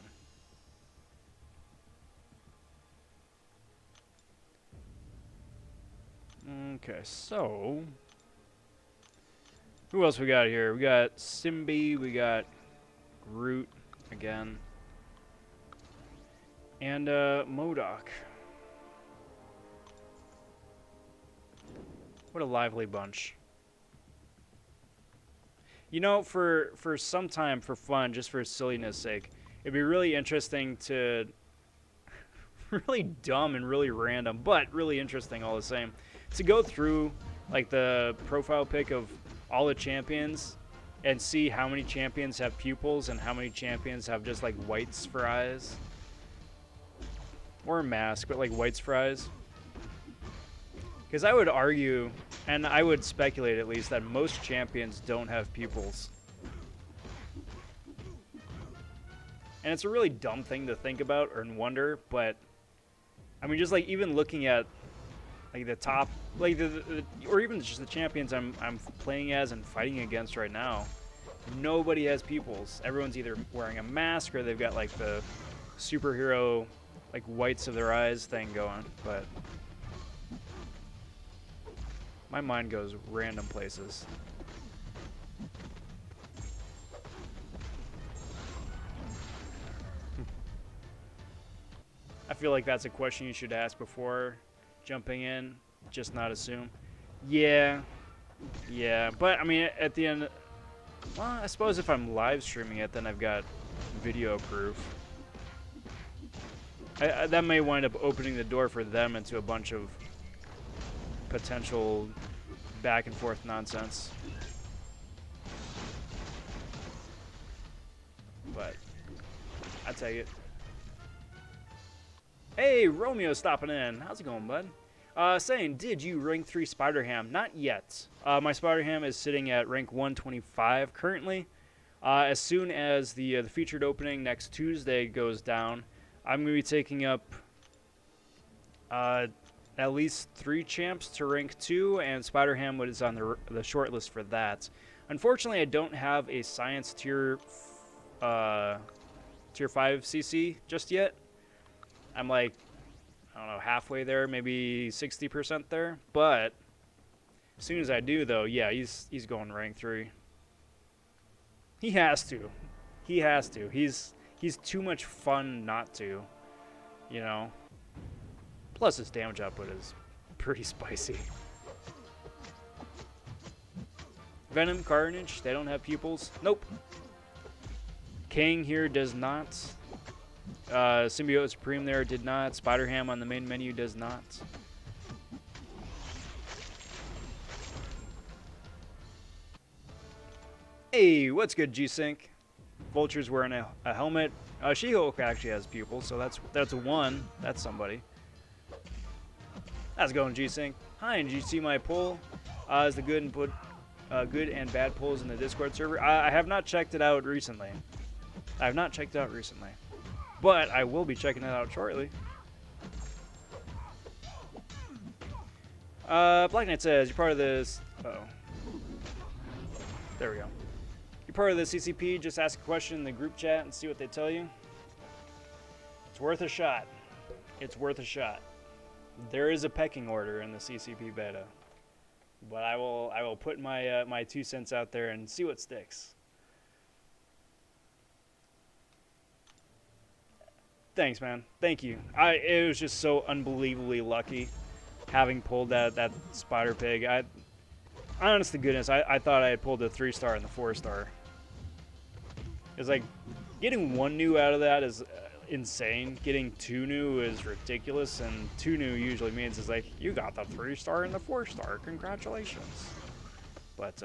Okay, so who else we got here? We got Simbi, we got Groot again, and MODOK. What a lively bunch. You know, for some time, for fun, just for silliness sake, it'd be really interesting to, really dumb and really random, but really interesting all the same, to go through like the profile pic of all the champions and see how many champions have pupils and how many champions have just like whites for eyes. Or a mask, but like whites for eyes. Because I would argue, and I would speculate at least, that most champions don't have pupils. And it's a really dumb thing to think about or wonder, but I mean, just like even looking at like the top, like or even just the champions I'm playing as and fighting against right now, nobody has pupils. Everyone's either wearing a mask or they've got like the superhero like whites of their eyes thing going, but my mind goes random places. I feel like that's a question you should ask before jumping in, just not assume. Yeah, but I mean, at the end, well, I suppose if I'm live streaming it, then I've got video proof. That may wind up opening the door for them into a bunch of potential back and forth nonsense. But I take it. Hey, Romeo stopping in. How's it going, bud? Saying, did you rank 3 SpiderHam? Not yet. My SpiderHam is sitting at rank 125 currently. As soon as the featured opening next Tuesday goes down, I'm going to be taking up at least 3 champs to rank 2, and SpiderHam is on the short list for that. Unfortunately, I don't have a Science tier 5 CC just yet. I'm like, I don't know, halfway there, maybe 60% there. But as soon as I do, though, yeah, he's going rank 3. He has to. He has to. He's too much fun not to, you know. Plus, his damage output is pretty spicy. Venom, Carnage, they don't have pupils. Nope. King here does not. Symbiote Supreme there did not. SpiderHam on the main menu does not. Hey, what's good, G-Sync? Vulture's wearing a helmet. She-Hulk actually has pupils, so that's a 1. That's somebody. How's it going, G-Sync? Hi, and did you see my poll? Is the good and bad polls in the Discord server? I have not checked it out recently. But I will be checking it out shortly. Black Knight says, you're part of this... Uh-oh. There we go. You're part of the CCP, just ask a question in the group chat and see what they tell you. It's worth a shot. It's worth a shot. There is a pecking order in the CCP beta. But I will put my my 2 cents out there and see what sticks. Thanks, man. Thank you. It was just so unbelievably lucky having pulled that spider pig. Honest to goodness, I thought I had pulled a 3-star and the 4-star. It's like getting 1 new out of that is insane. Getting 2 new is ridiculous, and 2 new usually means it's like you got the 3-star and the 4-star. Congratulations. But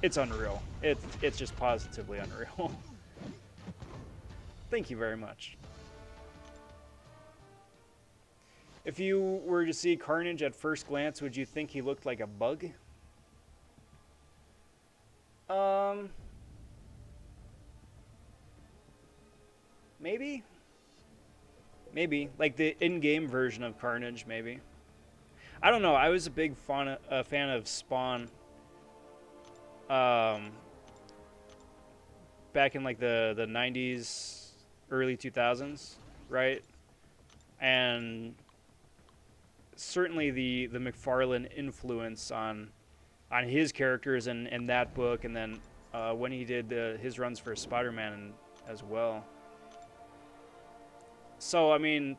it's unreal. It's just positively unreal. Thank you very much. If you were to see Carnage at first glance, would you think he looked like a bug? Maybe. Maybe. Like the in-game version of Carnage, maybe. I don't know. I was a big fan of Spawn. back in like the 90s, early 2000s, right? And certainly the McFarlane influence on his characters in that book, and then when he did his runs for Spider-Man as well. So I mean,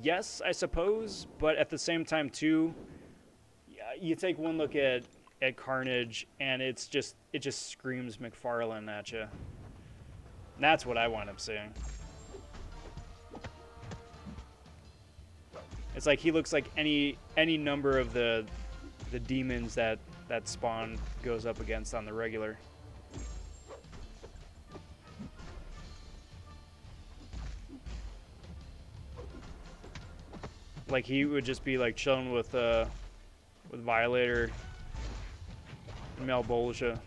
yes, I suppose, but at the same time too, you take one look at Carnage, and it just screams McFarlane at you. And that's what I wind up seeing. It's like he looks like any number of the demons that Spawn goes up against on the regular. Like he would just be like chilling with Violator and Malbolgia.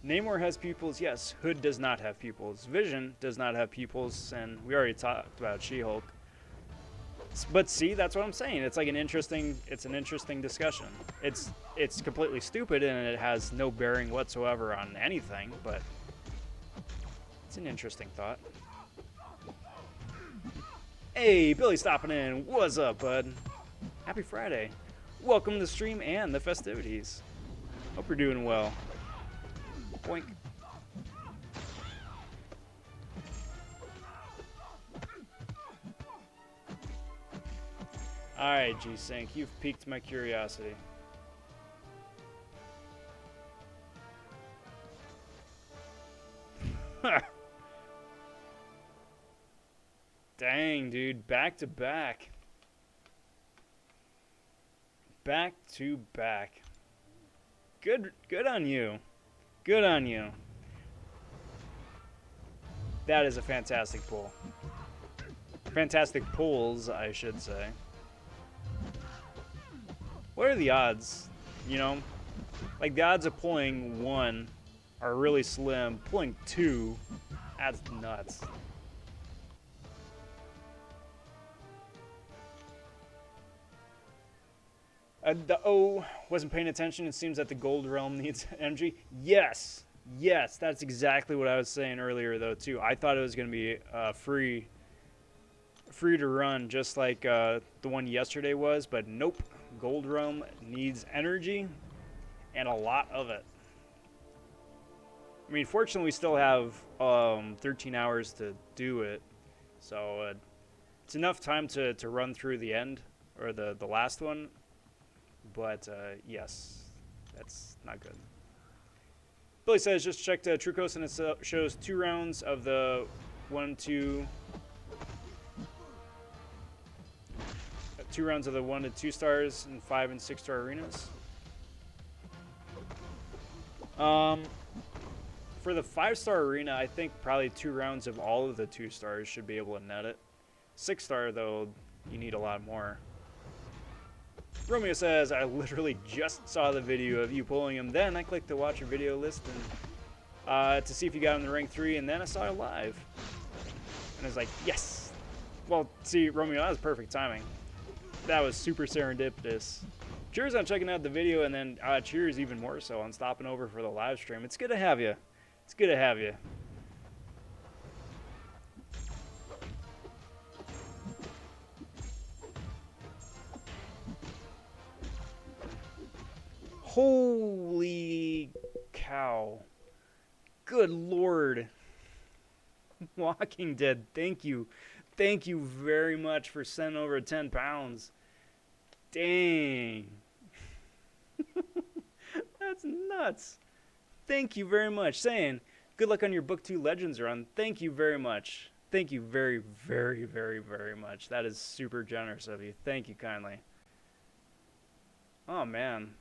Namor has pupils, yes. Hood does not have pupils. Vision does not have pupils, and we already talked about She-Hulk. But see, that's what I'm saying. It's like an interesting discussion. It's completely stupid, and it has no bearing whatsoever on anything, but it's an interesting thought. Hey, Billy stopping in. What's up, bud? Happy Friday. Welcome to the stream and the festivities. Hope you're doing well. Boink. Alright, G-Sync, you've piqued my curiosity. Dang, dude, back to back. Back to back. Good on you. Good on you. That is a fantastic pull. Fantastic pulls, I should say. What are the odds? You know? Like, the odds of pulling one are really slim. Pulling two, that's nuts. The O wasn't paying attention. It seems that the Gold Realm needs energy. Yes. Yes, that's exactly what I was saying earlier, though, too. I thought it was going to be free to run, just like the one yesterday was, but nope. Gold Realm needs energy, and a lot of it. I mean, fortunately, we still have 13 hours to do it, so it's enough time to run through the end, or the last one. But, yes, that's not good. Billy says, just checked Trucos, and it shows 2 rounds of the 1, 2... 2 rounds of the 1 to 2 stars and 5 and 6 star arenas. For the 5-star arena, I think probably 2 rounds of all of the 2 stars should be able to net it. 6 star, though, you need a lot more. Romeo says, I literally just saw the video of you pulling him. Then I clicked to watch your video list and to see if you got him in rank 3, and then I saw it live. And I was like, yes! Well, see, Romeo, that was perfect timing. That was super serendipitous. Cheers on checking out the video, and then cheers even more so on stopping over for the live stream. It's good to have you. It's good to have you. Holy cow. Good Lord. Walking Dead, thank you. Thank you very much for sending over 10 pounds. Dang. That's nuts. Thank you very much. Saying, good luck on your Book 2 Legends run. Thank you very much. Thank you very, very, very, very much. That is super generous of you. Thank you kindly. Oh, man.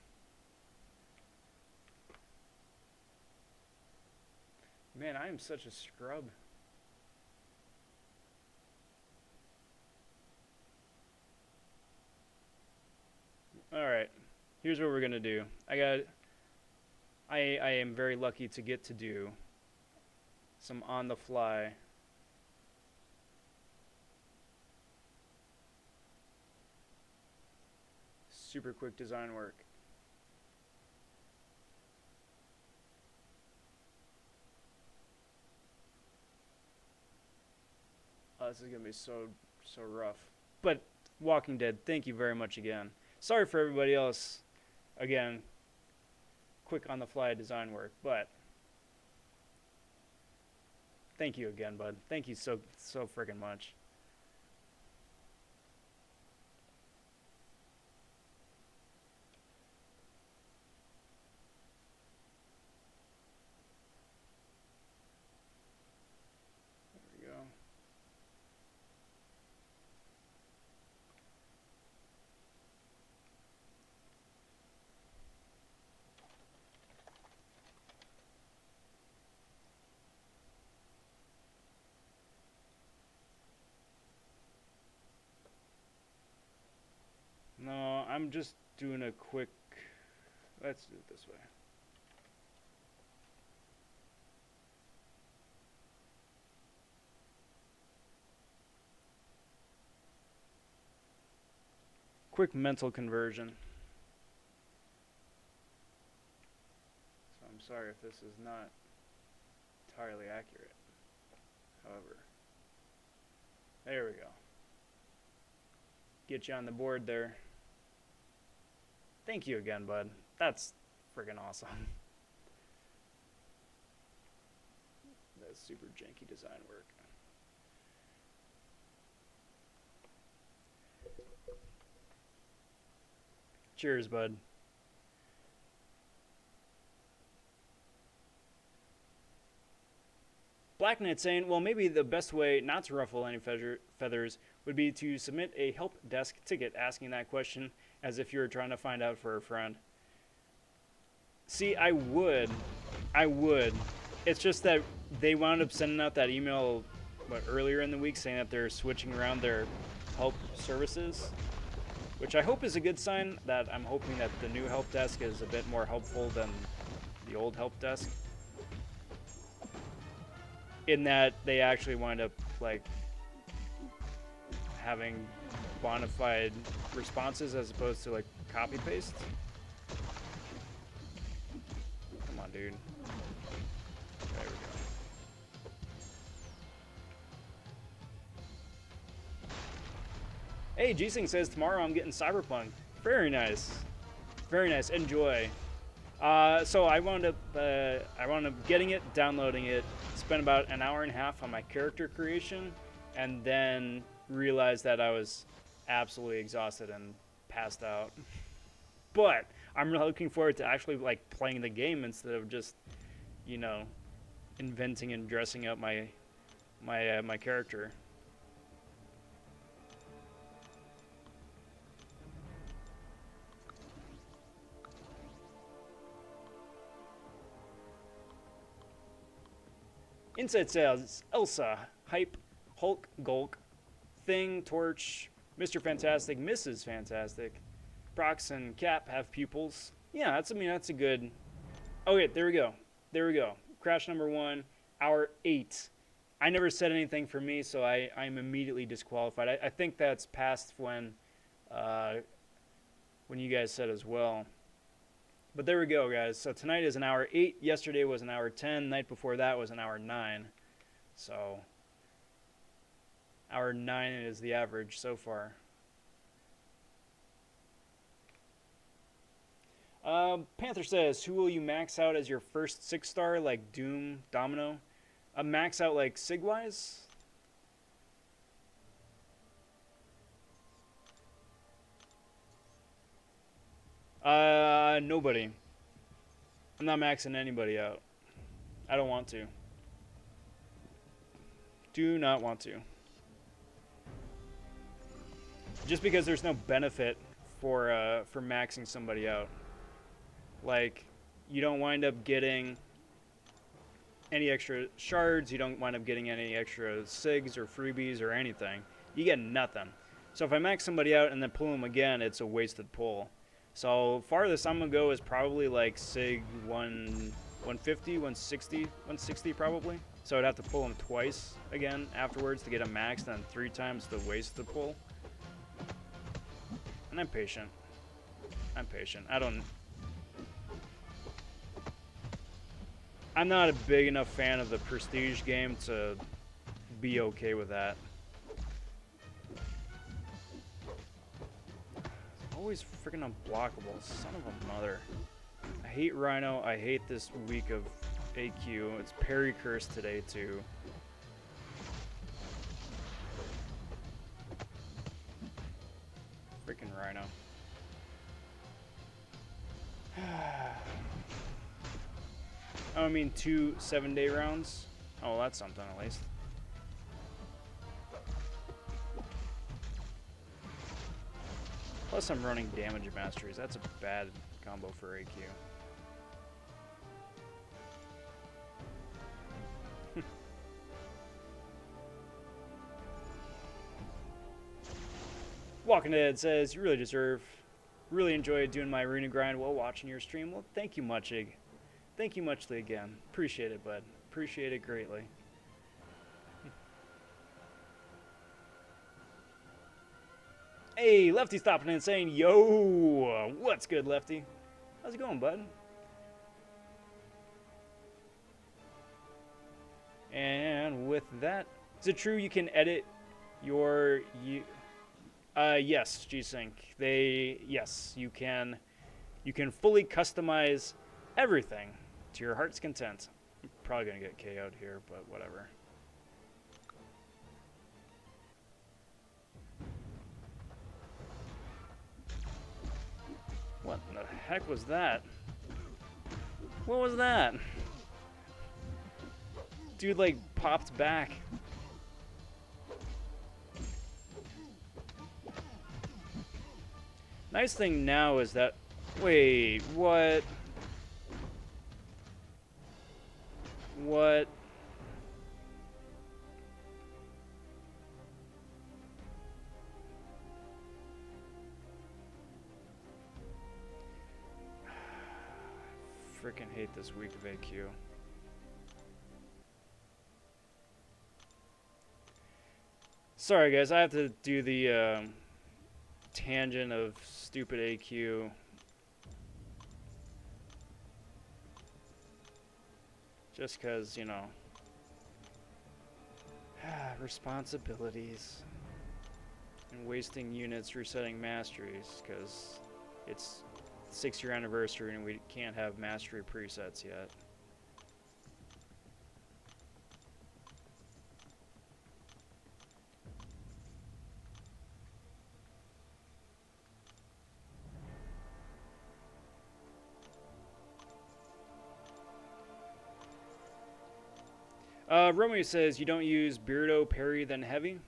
Man, I am such a scrub. Alright, here's what we're going to do. I am very lucky to get to do some on-the-fly super quick design work. Oh, this is gonna be so rough. But Walking Dead, thank you very much again. Sorry for everybody else. Again, quick on the fly design work, but thank you again, bud. Thank you so freaking much. There we go. No, I'm just doing a quick, let's do it this way. Quick mental conversion. So I'm sorry if this is not entirely accurate. However, there we go. Get you on the board there. Thank you again, bud. That's freaking awesome. That's super janky design work. Cheers, bud. Black Knight saying, well, maybe the best way not to ruffle any feathers would be to submit a help desk ticket asking that question as if you were trying to find out for a friend. See, I would. It's just that they wound up sending out that email earlier in the week saying that they're switching around their help services, which I hope is a good sign. That I'm hoping that the new help desk is a bit more helpful than the old help desk, in that they actually wind up like having bona fide responses as opposed to like copy paste. Come on, dude. There we go. Hey, G-Sing says tomorrow I'm getting Cyberpunk. Very nice. Very nice. Enjoy. So I wound up getting it, downloading it, spent about an hour and a half on my character creation, and then realized that I was absolutely exhausted and passed out. But I'm really looking forward to actually like playing the game instead of just, you know, inventing and dressing up my character. Inside Sales, Elsa, Hype, Hulk, Gulk, Thing, Torch, Mr. Fantastic, Mrs. Fantastic, Prox and Cap have pupils. Yeah, that's a good. Okay, there we go. Crash number 1, hour 8. I never said anything for me, so I'm immediately disqualified. I think that's past when you guys said as well. But there we go, guys. So tonight is an hour 8. Yesterday was an hour 10. Night before that was an hour 9. So hour 9 is the average so far. Panther says, who will you max out as your first 6-star, like Doom, Domino? Max out like Sigwise? Nobody. I'm not maxing anybody out. I don't want to. Do not want to. Just because there's no benefit for maxing somebody out. Like, you don't wind up getting any extra shards, you don't wind up getting any extra SIGs or freebies or anything. You get nothing. So if I max somebody out and then pull them again, it's a wasted pull. So farthest I'm gonna go is probably like SIG 150, 160 probably. So I'd have to pull them twice again afterwards to get them maxed, and 3 times the waste to pull. And I'm patient. I'm patient. I'm not a big enough fan of the prestige game to be okay with that. It's always freaking unblockable. Son of a mother. I hate Rhino. I hate this week of AQ. It's parry curse today too. Freaking Rhino. Oh, I mean 2 7-day rounds? Oh, well, that's something at least. Plus I'm running damage masteries. That's a bad combo for AQ. Walking Dead says, you really enjoyed doing my arena grind while watching your stream. Well, thank you, Muchig. Thank you muchly again. Appreciate it, bud. Appreciate it greatly. Hey, Lefty stopping in and saying, yo, what's good, Lefty? How's it going, bud? And with that, is it true you can edit your... yes, G-Sync. Yes, you can fully customize everything to your heart's content. I'm probably gonna get KO'd here, but whatever. What the heck was that? What was that? Dude, like, popped back. Nice thing now is that... Wait, what? What? Freaking hate this week of AQ. Sorry guys, I have to do the tangent of stupid AQ. Just because, you know, responsibilities and wasting units resetting masteries because it's 6-year anniversary and we can't have mastery presets yet. Romeo says you don't use Beardo, parry, then heavy.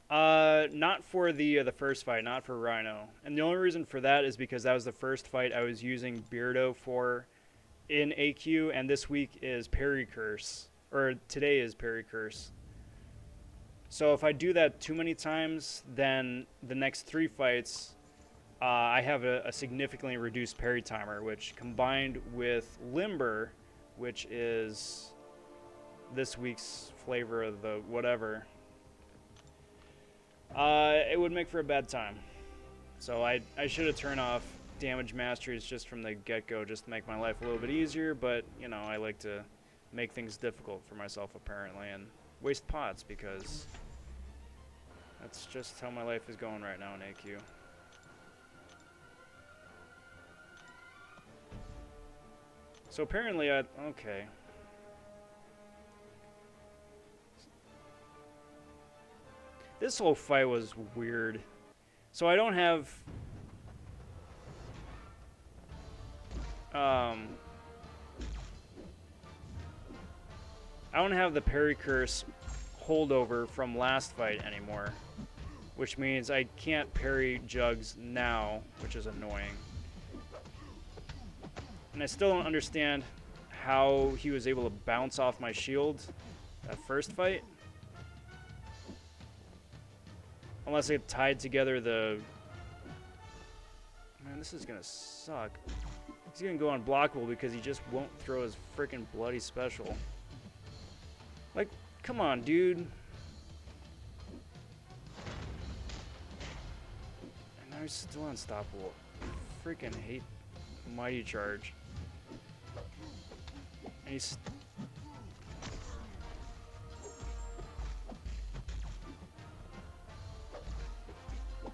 Not for the first fight, not for Rhino. And the only reason for that is because that was the first fight I was using Beardo for in AQ, and this week is parry curse, or today is parry curse. So if I do that too many times, then the next 3 fights, I have a significantly reduced parry timer, which combined with Limber, which is this week's flavor of the whatever, it would make for a bad time. So I should have turned off damage masteries just from the get-go, just to make my life a little bit easier, but, you know, I like to make things difficult for myself, apparently, and waste pots, because that's just how my life is going right now in AQ. So apparently okay. This whole fight was weird. So I don't have... I don't have the parry curse holdover from last fight anymore. Which means I can't parry Jugs now, which is annoying. And I still don't understand how he was able to bounce off my shield that first fight. Unless I tied together the... Man, this is gonna suck. He's gonna go unblockable because he just won't throw his freaking bloody special. Like, come on, dude. And Now he's still unstoppable. Freaking hate Mighty Charge. And he's... Of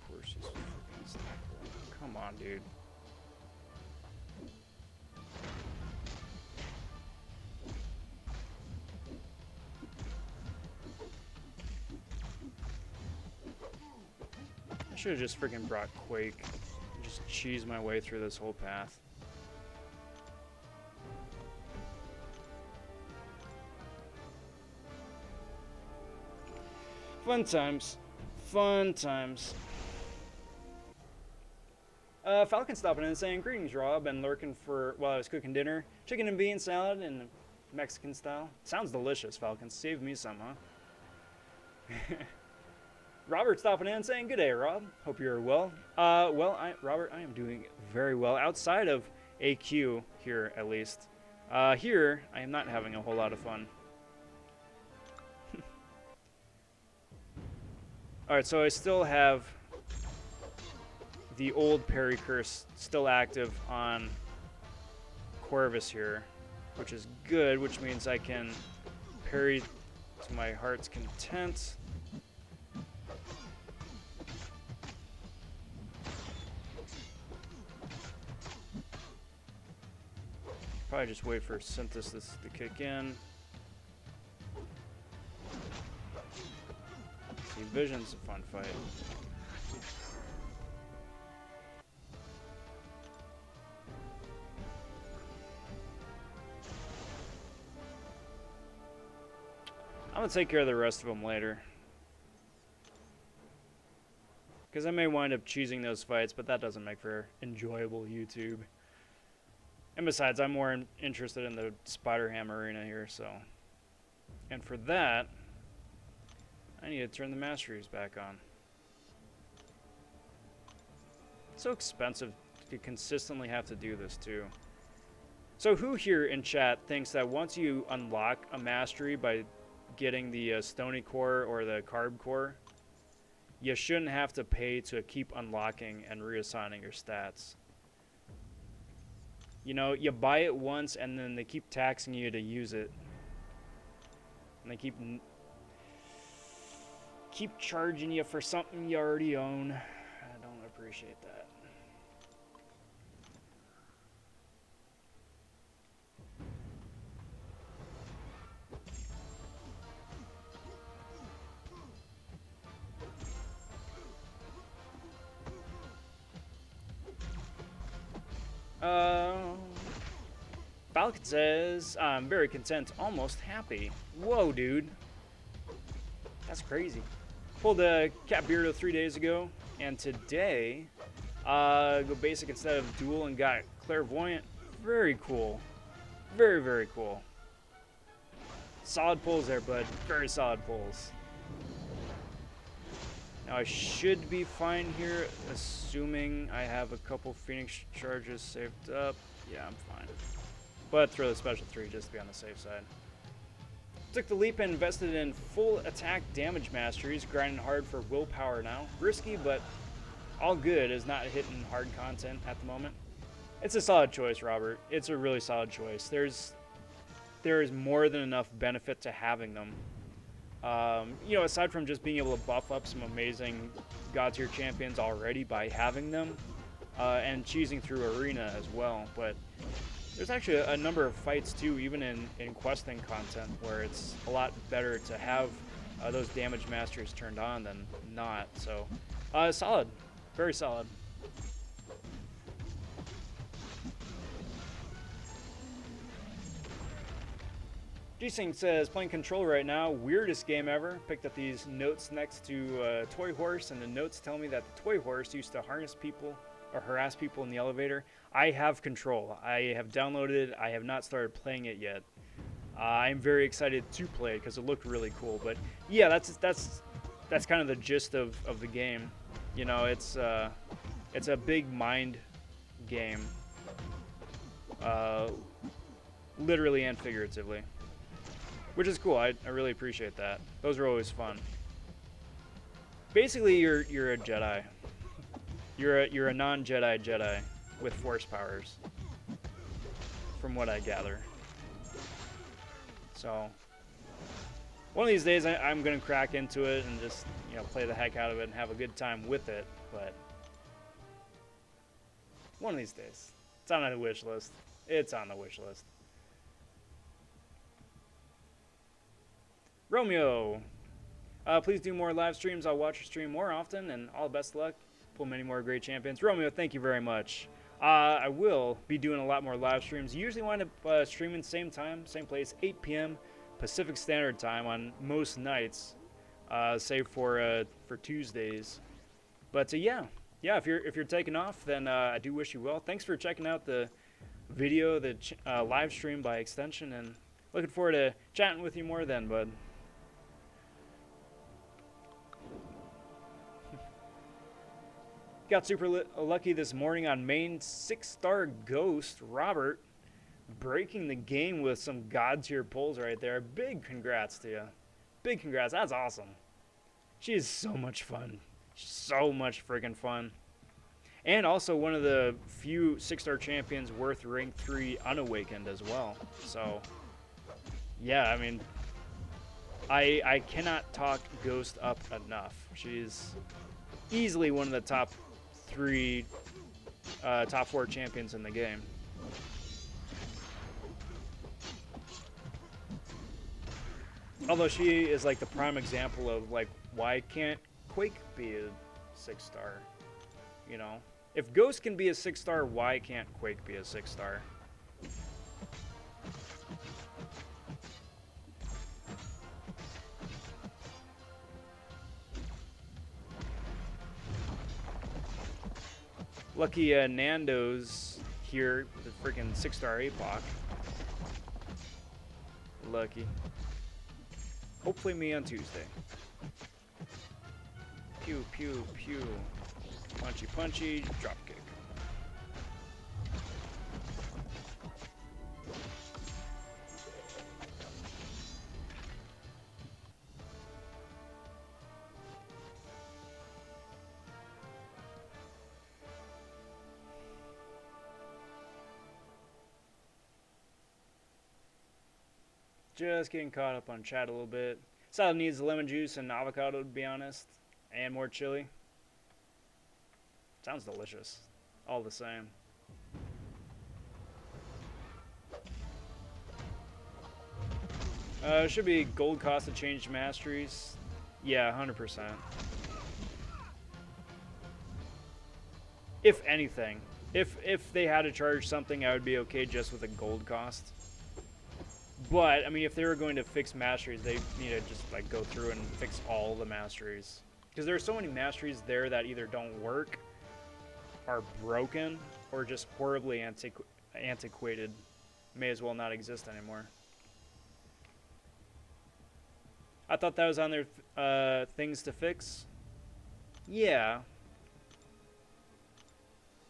course he's freaking unstoppable. Come on, dude. I should have just freaking brought Quake. Just cheese my way through this whole path. Fun times. Fun times. Falcon stopping in and saying, "Greetings, Rob. Been lurking for while I was cooking dinner. Chicken and bean salad in Mexican style. Sounds delicious, Falcon. Save me some, huh?" Robert stopping in saying, "Good day, Rob. Hope you're well." Robert, I am doing very well. Outside of AQ here, at least. Here, I am not having a whole lot of fun. Alright, so I still have the old parry curse still active on Corvus here, which is good, which means I can parry to my heart's content. Probably just wait for Synthesis to kick in. See, Vision's a fun fight. I'm gonna take care of the rest of them later. Because I may wind up choosing those fights, but that doesn't make for enjoyable YouTube. And besides, I'm more interested in the SpiderHam arena here, so. And for that, I need to turn the masteries back on. It's so expensive to consistently have to do this, too. So who here in chat thinks that once you unlock a mastery by getting the Stony Core or the Carb Core, you shouldn't have to pay to keep unlocking and reassigning your stats? You know, you buy it once and then they keep taxing you to use it. And they keep charging you for something you already own. I don't appreciate that. Falcon says, "I'm very content, almost happy." Whoa, dude. That's crazy. Pulled a Cat Beardo 3 days ago, and today, go basic instead of dual and got Clairvoyant. Very cool. Very, very cool. Solid pulls there, bud. Very solid pulls. Now I should be fine here, assuming I have a couple Phoenix charges saved up. Yeah, I'm fine. But throw the special 3 just to be on the safe side. Took the leap and invested in full attack damage masteries, grinding hard for willpower now. Risky, but all good, is not hitting hard content at the moment. It's a solid choice, Robert. It's a really solid choice. There is more than enough benefit to having them. You know, aside from just being able to buff up some amazing God tier champions already by having them, and cheesing through arena as well. But there's actually a number of fights too, even in questing content, where it's a lot better to have those damage masters turned on than not. So, solid. Very solid. G-Sync says, "Playing Control right now, weirdest game ever. Picked up these notes next to a toy horse, and the notes tell me that the toy horse used to harness people or harass people in the elevator." I have Control. I have downloaded it. I have not started playing it yet. I'm very excited to play it because it looked really cool. But yeah, that's kind of the gist of the game. You know, it's a big mind game, literally and figuratively. Which is cool. I really appreciate that. Those are always fun. Basically, you're a Jedi. You're a non-Jedi Jedi with Force powers, from what I gather. So, one of these days I'm gonna crack into it and just play the heck out of it and have a good time with it. But one of these days, it's on the wish list. It's on the wish list. Romeo, please do more live streams. I'll watch your stream more often, and all the best of luck. Pull many more great champions. Romeo, thank you very much. I will be doing a lot more live streams. Usually wind up streaming same time, same place, 8 p.m. Pacific Standard Time on most nights, save for Tuesdays. But yeah, if you're taking off, then I do wish you well. Thanks for checking out the video, the live stream by extension, and looking forward to chatting with you more then, bud. Got super lucky this morning on main 6-star Ghost. Robert breaking the game with some god tier pulls right there. Big congrats to you. Big congrats. That's awesome. She is so much fun. So much freaking fun. And also one of the few 6-star champions worth rank 3 unawakened as well. So, yeah, I mean, I cannot talk Ghost up enough. She's easily one of the top 4 champions in the game. Although she is like the prime example of like, why can't Quake be a 6-star? You know, if Ghost can be a 6-star, why can't Quake be a 6-star? Lucky Nando's here, the freaking 6-star APOC. Lucky. Hopefully me on Tuesday. Pew, pew, pew. Punchy, punchy, drop kick. Just getting caught up on chat a little bit. Salad needs lemon juice and avocado, to be honest, and more chili. Sounds delicious, all the same. Should be gold cost to change masteries. Yeah, 100%. If anything, if they had to charge something, I would be okay just with a gold cost. But I mean, if they were going to fix masteries, they need to just like go through and fix all the masteries, because there are so many masteries there that either don't work, are broken, or just horribly antiquated. May as well not exist anymore. I thought that was on their things to fix. Yeah.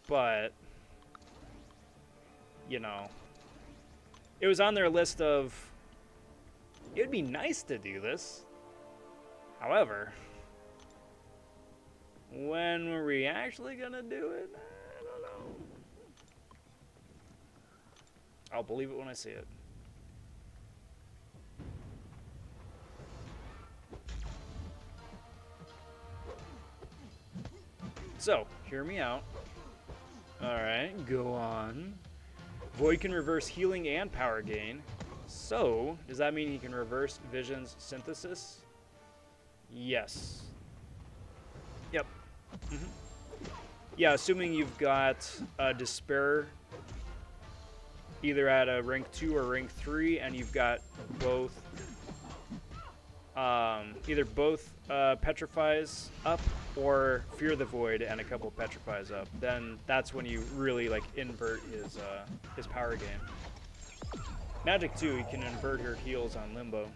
But, you know, it was on their list of, it would be nice to do this. However, when were we actually gonna do it? I don't know. I'll believe it when I see it. So, hear me out. Alright, go on. Void can reverse healing and power gain. So, does that mean he can reverse Vision's synthesis? Yes. Yep. Yeah, assuming you've got Despair either at a rank 2 or rank 3, and you've got both, either both Petrifies up or Fear the Void and a couple Petrifies up, then that's when you really like invert his power gain. Magic 2, you can invert her heals on Limbo.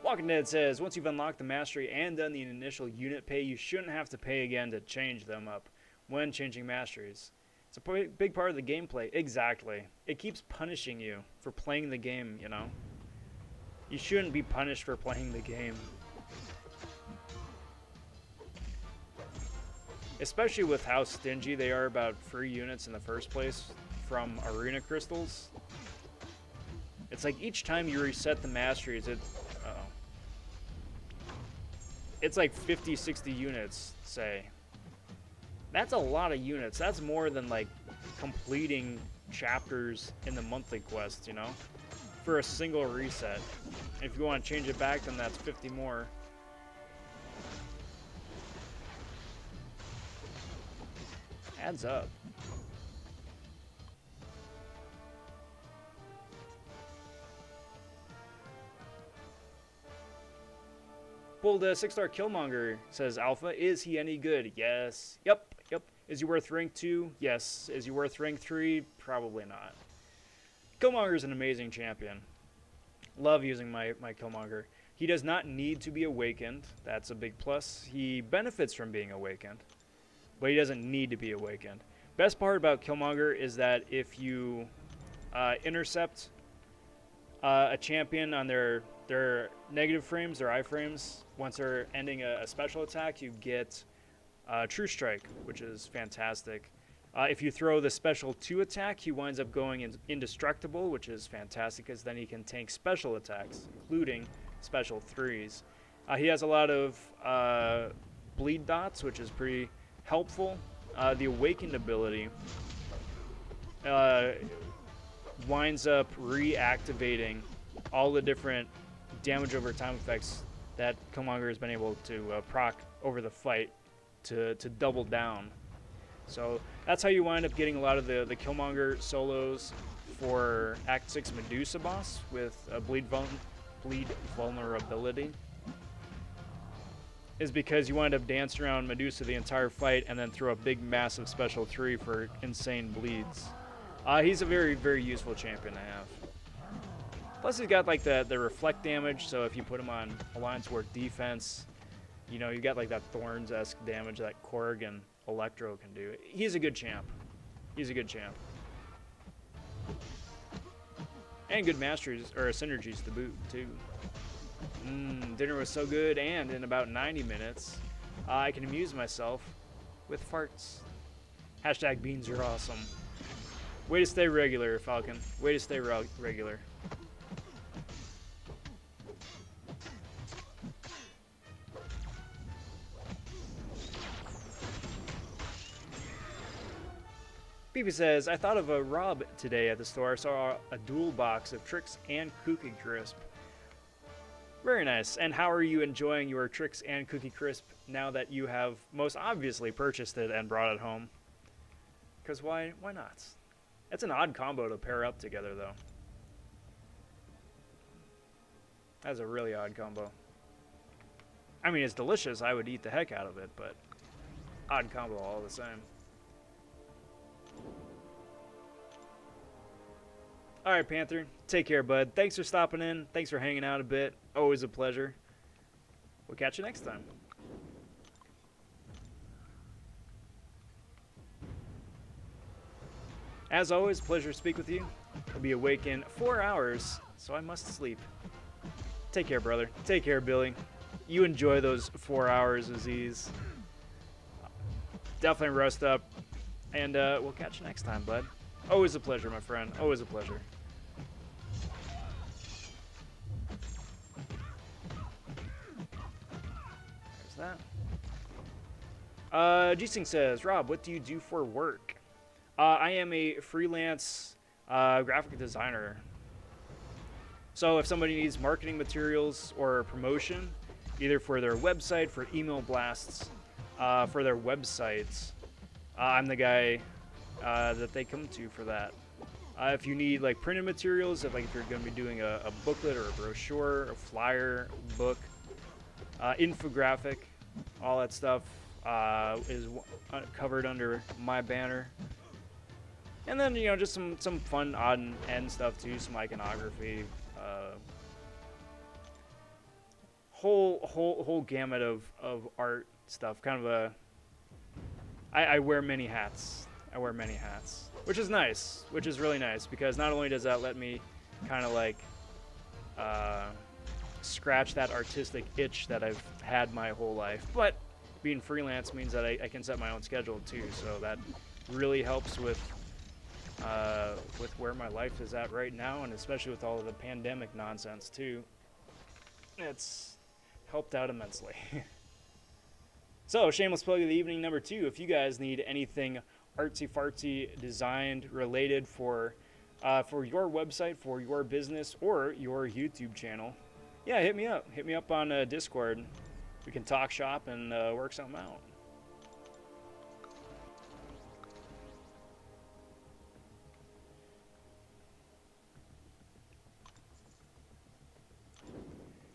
Walking Dead says, once you've unlocked the mastery and done the initial unit pay, you shouldn't have to pay again to change them up when changing masteries. It's a big part of the gameplay. Exactly. It keeps punishing you for playing the game, you know? You shouldn't be punished for playing the game. Especially with how stingy they are about free units in the first place from arena crystals. It's like each time you reset the masteries, it's like 50, 60 units, say. That's a lot of units. That's more than like completing chapters in the monthly quest, you know? For a single reset. If you want to change it back, then that's 50 more. Adds up. Pulled a 6-star Killmonger, says Alpha. Is he any good? Yes. Yep. Is he worth rank 2? Yes. Is he worth rank 3? Probably not. Killmonger is an amazing champion. Love using my Killmonger. He does not need to be awakened. That's a big plus. He benefits from being awakened, but he doesn't need to be awakened. Best part about Killmonger is that if you intercept a champion on their negative frames, their iframes, once they're ending a special attack, you get True Strike, which is fantastic. If you throw the special 2 attack, he winds up going indestructible, which is fantastic because then he can tank special attacks, including special 3s. He has a lot of bleed dots, which is pretty helpful. The awakened ability winds up reactivating all the different damage over time effects that Killmonger has been able to proc over the fight to double down. So that's how you wind up getting a lot of the Killmonger solos for Act 6 Medusa boss with bleed vulnerability. Is because you wind up dancing around Medusa the entire fight and then throw a big massive special 3 for insane bleeds. He's a very, very useful champion to have. Plus he's got like the reflect damage, so if you put him on Alliance War defense, you know, you got like that Thorns-esque damage that Korg and Electro can do. He's a good champ. He's a good champ. And good masteries, or synergies to boot, too. Dinner was so good, and in about 90 minutes, I can amuse myself with farts. Hashtag beans are awesome. Way to stay regular, Falcon. Way to stay regular. Phoebe says, I thought of a Rob today at the store. I saw a dual box of Trix and Cookie Crisp. Very nice. And how are you enjoying your Trix and Cookie Crisp now that you have most obviously purchased it and brought it home? Because why not? It's an odd combo to pair up together, though. That's a really odd combo. I mean, it's delicious. I would eat the heck out of it, but odd combo all the same. All right, Panther. Take care, bud. Thanks for stopping in. Thanks for hanging out a bit. Always a pleasure. We'll catch you next time. As always, pleasure to speak with you. I'll be awake in 4 hours, so I must sleep. Take care, brother. Take care, Billy. You enjoy those 4 hours, Aziz. Definitely rest up, and we'll catch you next time, bud. Always a pleasure, my friend. Always a pleasure. There's that. G-Sing says, Rob, what do you do for work? I am a freelance graphic designer. So if somebody needs marketing materials or promotion, either for their website, for email blasts, for their websites, I'm the guy that they come to for that. If you need like printed materials, if you're going to be doing a booklet or a brochure, a flyer, book, infographic, all that stuff is covered under my banner. And then, you know, just some fun odd end stuff too, some iconography, whole gamut of art stuff. Kind of I wear many hats. I wear many hats, which is nice, which is really nice, because not only does that let me kind of like scratch that artistic itch that I've had my whole life, but being freelance means that I can set my own schedule too, so that really helps with where my life is at right now, and especially with all of the pandemic nonsense too. It's helped out immensely. So, shameless plug of the evening number 2. If you guys need anything artsy-fartsy designed related for your website, for your business, or your YouTube channel, yeah, hit me up. Hit me up on Discord. We can talk shop and work something out.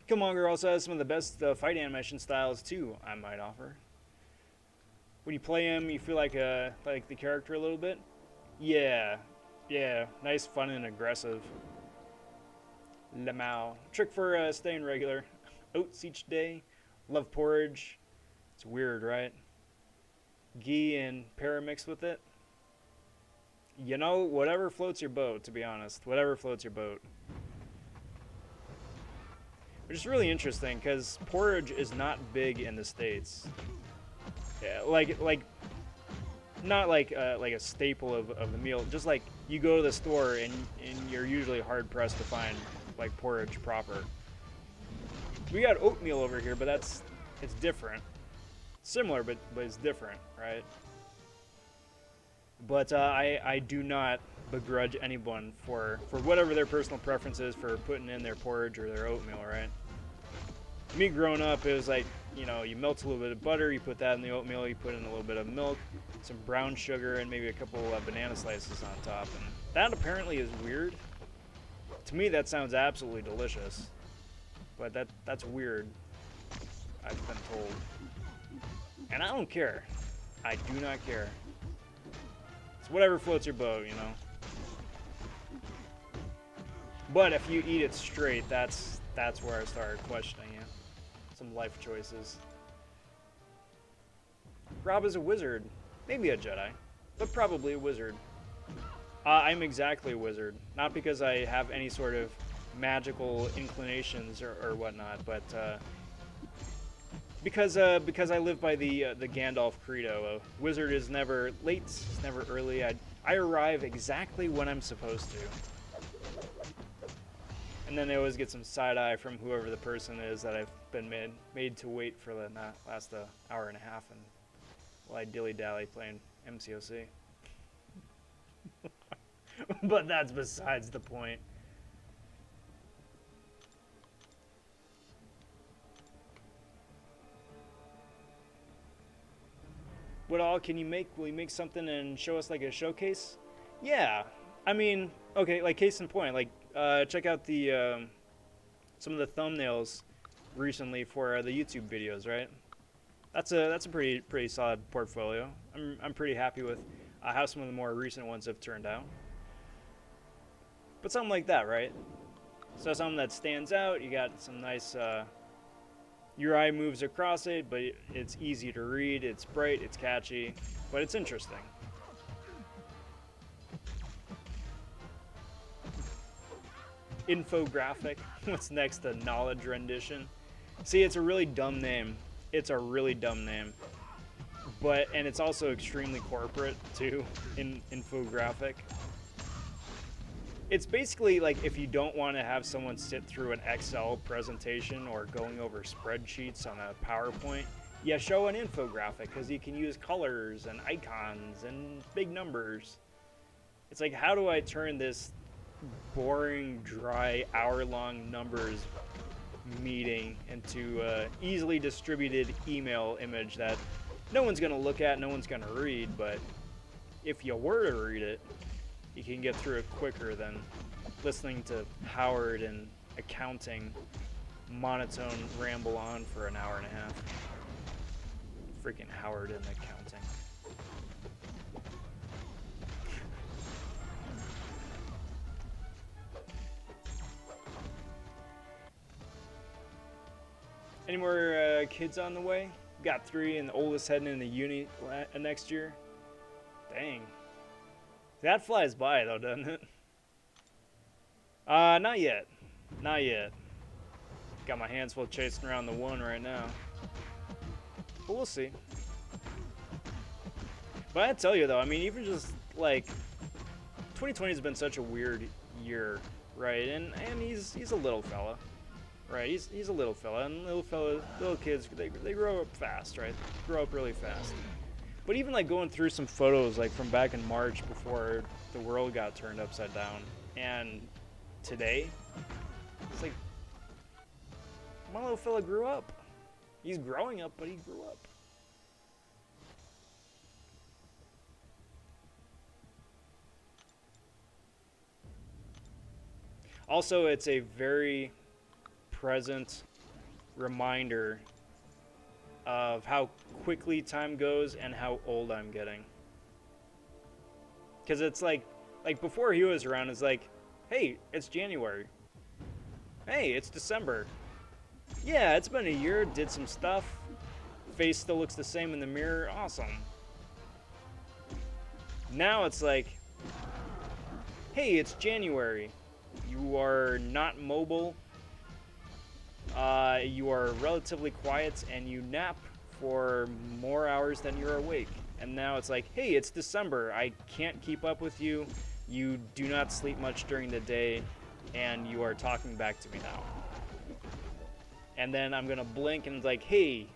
Killmonger also has some of the best fight animation styles too, I might offer. When you play him, you feel like the character a little bit. Yeah, nice, fun, and aggressive. Lamau. Trick for staying regular. Oats each day. Love porridge. It's weird, right? Ghee and pear mixed with it. You know, whatever floats your boat, to be honest. Whatever floats your boat. Which is really interesting, because porridge is not big in the States. Yeah, not like a staple of the meal. Just like you go to the store and you're usually hard pressed to find like porridge proper. We got oatmeal over here, but it's different. Similar, but it's different, right? But I do not begrudge anyone for whatever their personal preference is for putting in their porridge or their oatmeal, right? Me growing up, it was like, you know, you melt a little bit of butter, you put that in the oatmeal, you put in a little bit of milk, some brown sugar, and maybe a couple banana slices on top. And that apparently is weird. To me, that sounds absolutely delicious. But that's weird, I've been told. And I don't care. I do not care. It's whatever floats your boat, you know. But if you eat it straight, that's where I started questioning you. Some life choices. Rob is a wizard. Maybe a Jedi, but probably a wizard. I'm exactly a wizard. Not because I have any sort of magical inclinations or whatnot, but because I live by the Gandalf credo. A wizard is never late, it's never early. I arrive exactly when I'm supposed to. And then they always get some side-eye from whoever the person is that I've been made to wait for the last hour and a half, and while I dilly-dally playing MCOC. But that's besides the point. What all can you make? Will you make something and show us like a showcase? Yeah. I mean, okay, like case in point, like check out the some of the thumbnails recently for the YouTube videos, right? That's a pretty solid portfolio. I'm pretty happy with how some of the more recent ones have turned out. But something like that, right? So something that stands out. You got some nice. Your eye moves across it, but it's easy to read. It's bright. It's catchy, but it's interesting. Infographic. What's next? The knowledge rendition. See, it's a really dumb name. It's a really dumb name. And it's also extremely corporate too. Infographic. It's basically like if you don't want to have someone sit through an Excel presentation or going over spreadsheets on a PowerPoint, you show an infographic because you can use colors and icons and big numbers. It's like, how do I turn this boring, dry, hour-long numbers meeting into an easily distributed email image that no one's going to look at, no one's going to read, but if you were to read it, you can get through it quicker than listening to Howard and accounting monotone ramble on for an hour and a half. Freaking Howard and accounting. Any more kids on the way? Got 3 and the oldest heading into uni next year. Dang. That flies by though, doesn't it? Not yet. Not yet. Got my hands full chasing around the one right now. But we'll see. But I tell you though, I mean, even just like 2020 has been such a weird year, right? And he's a little fella, right? He's a little fella, and little kids they grow up fast, right? Grow up really fast. But even like going through some photos like from back in March before the world got turned upside down, and today, it's like my little fella grew up. He's growing up, but he grew up. Also, it's a very present reminder of how quickly time goes and how old I'm getting. Because it's like before he was around, it's like, hey, it's January. Hey, it's December. Yeah, it's been a year, did some stuff. Face still looks the same in the mirror, awesome. Now it's like, hey, it's January. You are not mobile. You are relatively quiet, and you nap for more hours than you're awake. And now it's like, hey, it's December. I can't keep up with you. You do not sleep much during the day, and you are talking back to me now. And then I'm gonna blink, and it's like, hey,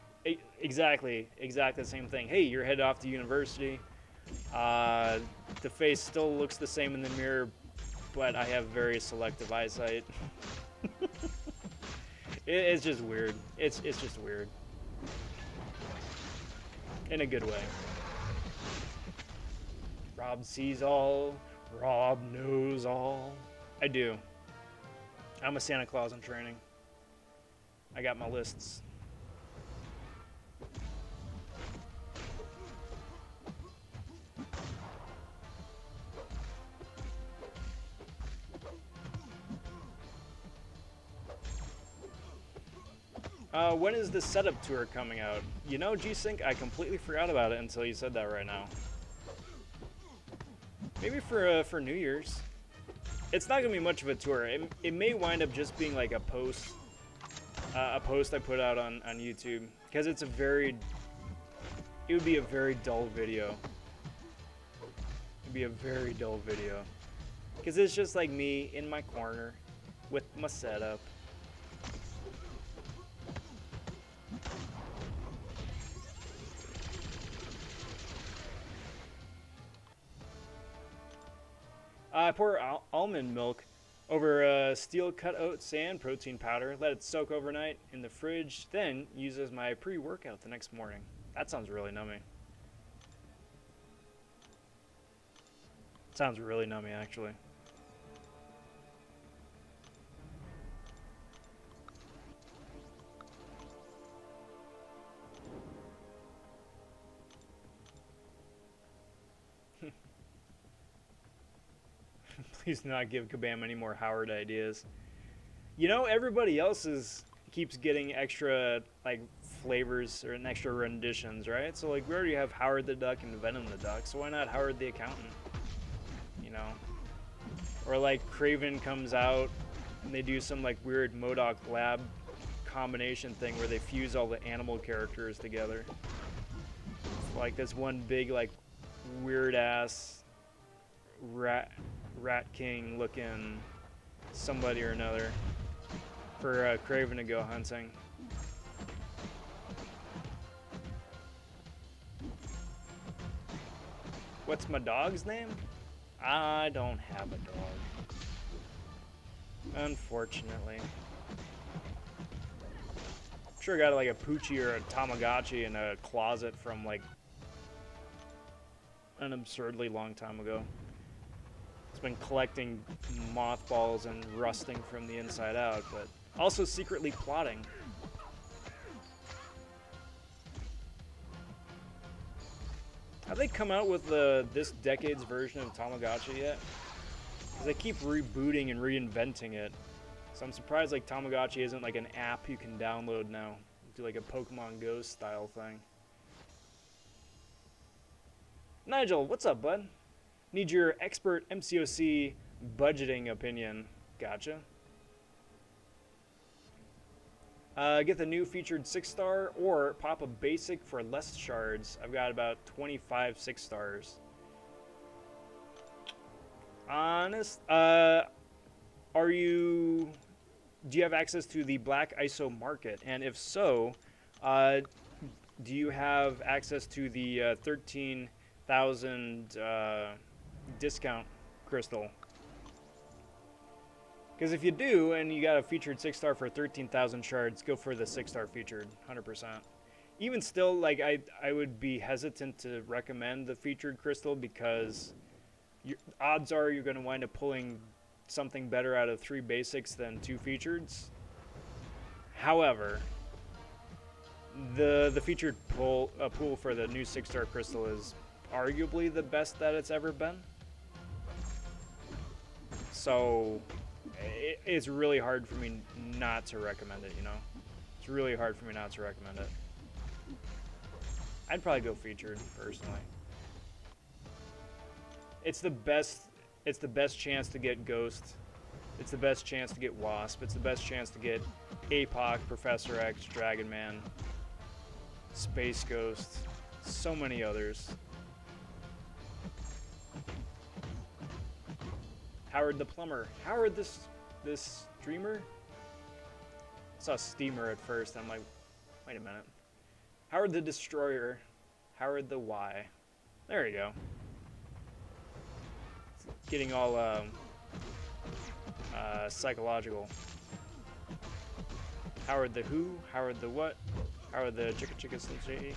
exactly the same thing. Hey, you're headed off to university. The face still looks the same in the mirror, but I have very selective eyesight. It's just weird. It's just weird. In a good way. Rob sees all. Rob knows all. I do. I'm a Santa Claus in training. I got my lists. When is the setup tour coming out? You know, G-Sync, I completely forgot about it until you said that right now. Maybe for New Year's. It's not gonna be much of a tour. It may wind up just being like a post I put out on YouTube, because it would be a very dull video. It'd be a very dull video, because it's just like me in my corner with my setup. I pour almond milk over steel cut oat sand protein powder, let it soak overnight in the fridge, then use as my pre-workout the next morning. That sounds really nummy. Sounds really nummy, actually. Please not give Kabam any more Howard ideas. You know, everybody else keeps getting extra like flavors or extra renditions, right? So like we already have Howard the Duck and Venom the Duck, so why not Howard the Accountant? You know? Or like Craven comes out and they do some like weird MODOK lab combination thing where they fuse all the animal characters together. It's like this one big like weird ass Rat King looking somebody or another for Craven to go hunting. What's my dog's name? I don't have a dog, unfortunately. I'm sure I got like a Poochie or a Tamagotchi in a closet from like an absurdly long time ago. It's been collecting mothballs and rusting from the inside out, but also secretly plotting. Have they come out with this decade's version of Tamagotchi yet? Because they keep rebooting and reinventing it. So I'm surprised like Tamagotchi isn't like an app you can download now. Do like a Pokemon Go style thing. Nigel, what's up, bud? Need your expert MCOC budgeting opinion. Gotcha. Get the new featured 6-star or pop a basic for less shards. I've got about 25 6-stars. Honest, do you have access to the Black ISO market? And if so, do you have access to the 13,000 discount crystal? Because if you do, and you got a featured 6-star for 13,000 shards, go for the 6-star featured, 100%. Even still, like, I would be hesitant to recommend the featured crystal because odds are you're going to wind up pulling something better out of 3 basics than 2 featureds. However, the featured pool for the new 6-star crystal is arguably the best that it's ever been. So it's really hard for me not to recommend it, you know? It's really hard for me not to recommend it. I'd probably go featured, personally. It's the best chance to get Ghost. It's the best chance to get Wasp. It's the best chance to get APOC, Professor X, Dragon Man, Space Ghost, so many others. Howard the Plumber. Howard this streamer? I saw Steamer at first. I'm like, wait a minute. Howard the Destroyer. Howard the Y. There you go. It's getting all psychological. Howard the Who? Howard the What? Howard the Chicka Chicka Sensei?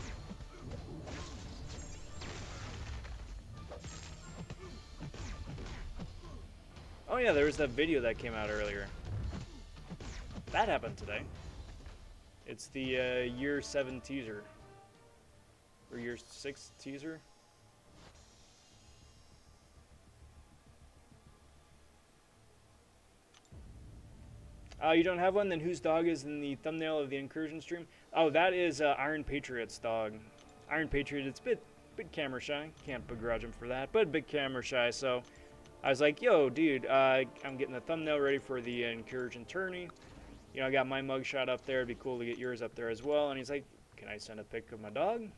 Oh yeah, there was that video that came out earlier. That happened today. It's the year 7 teaser. Or year 6 teaser? You don't have one? Then whose dog is in the thumbnail of the incursion stream? Oh, that is Iron Patriot's dog. Iron Patriot, it's a bit camera shy. Can't begrudge him for that, but a bit camera shy, so I was like, yo, dude, I'm getting the thumbnail ready for the incursion tourney. You know, I got my mugshot up there. It'd be cool to get yours up there as well. And he's like, can I send a pic of my dog? And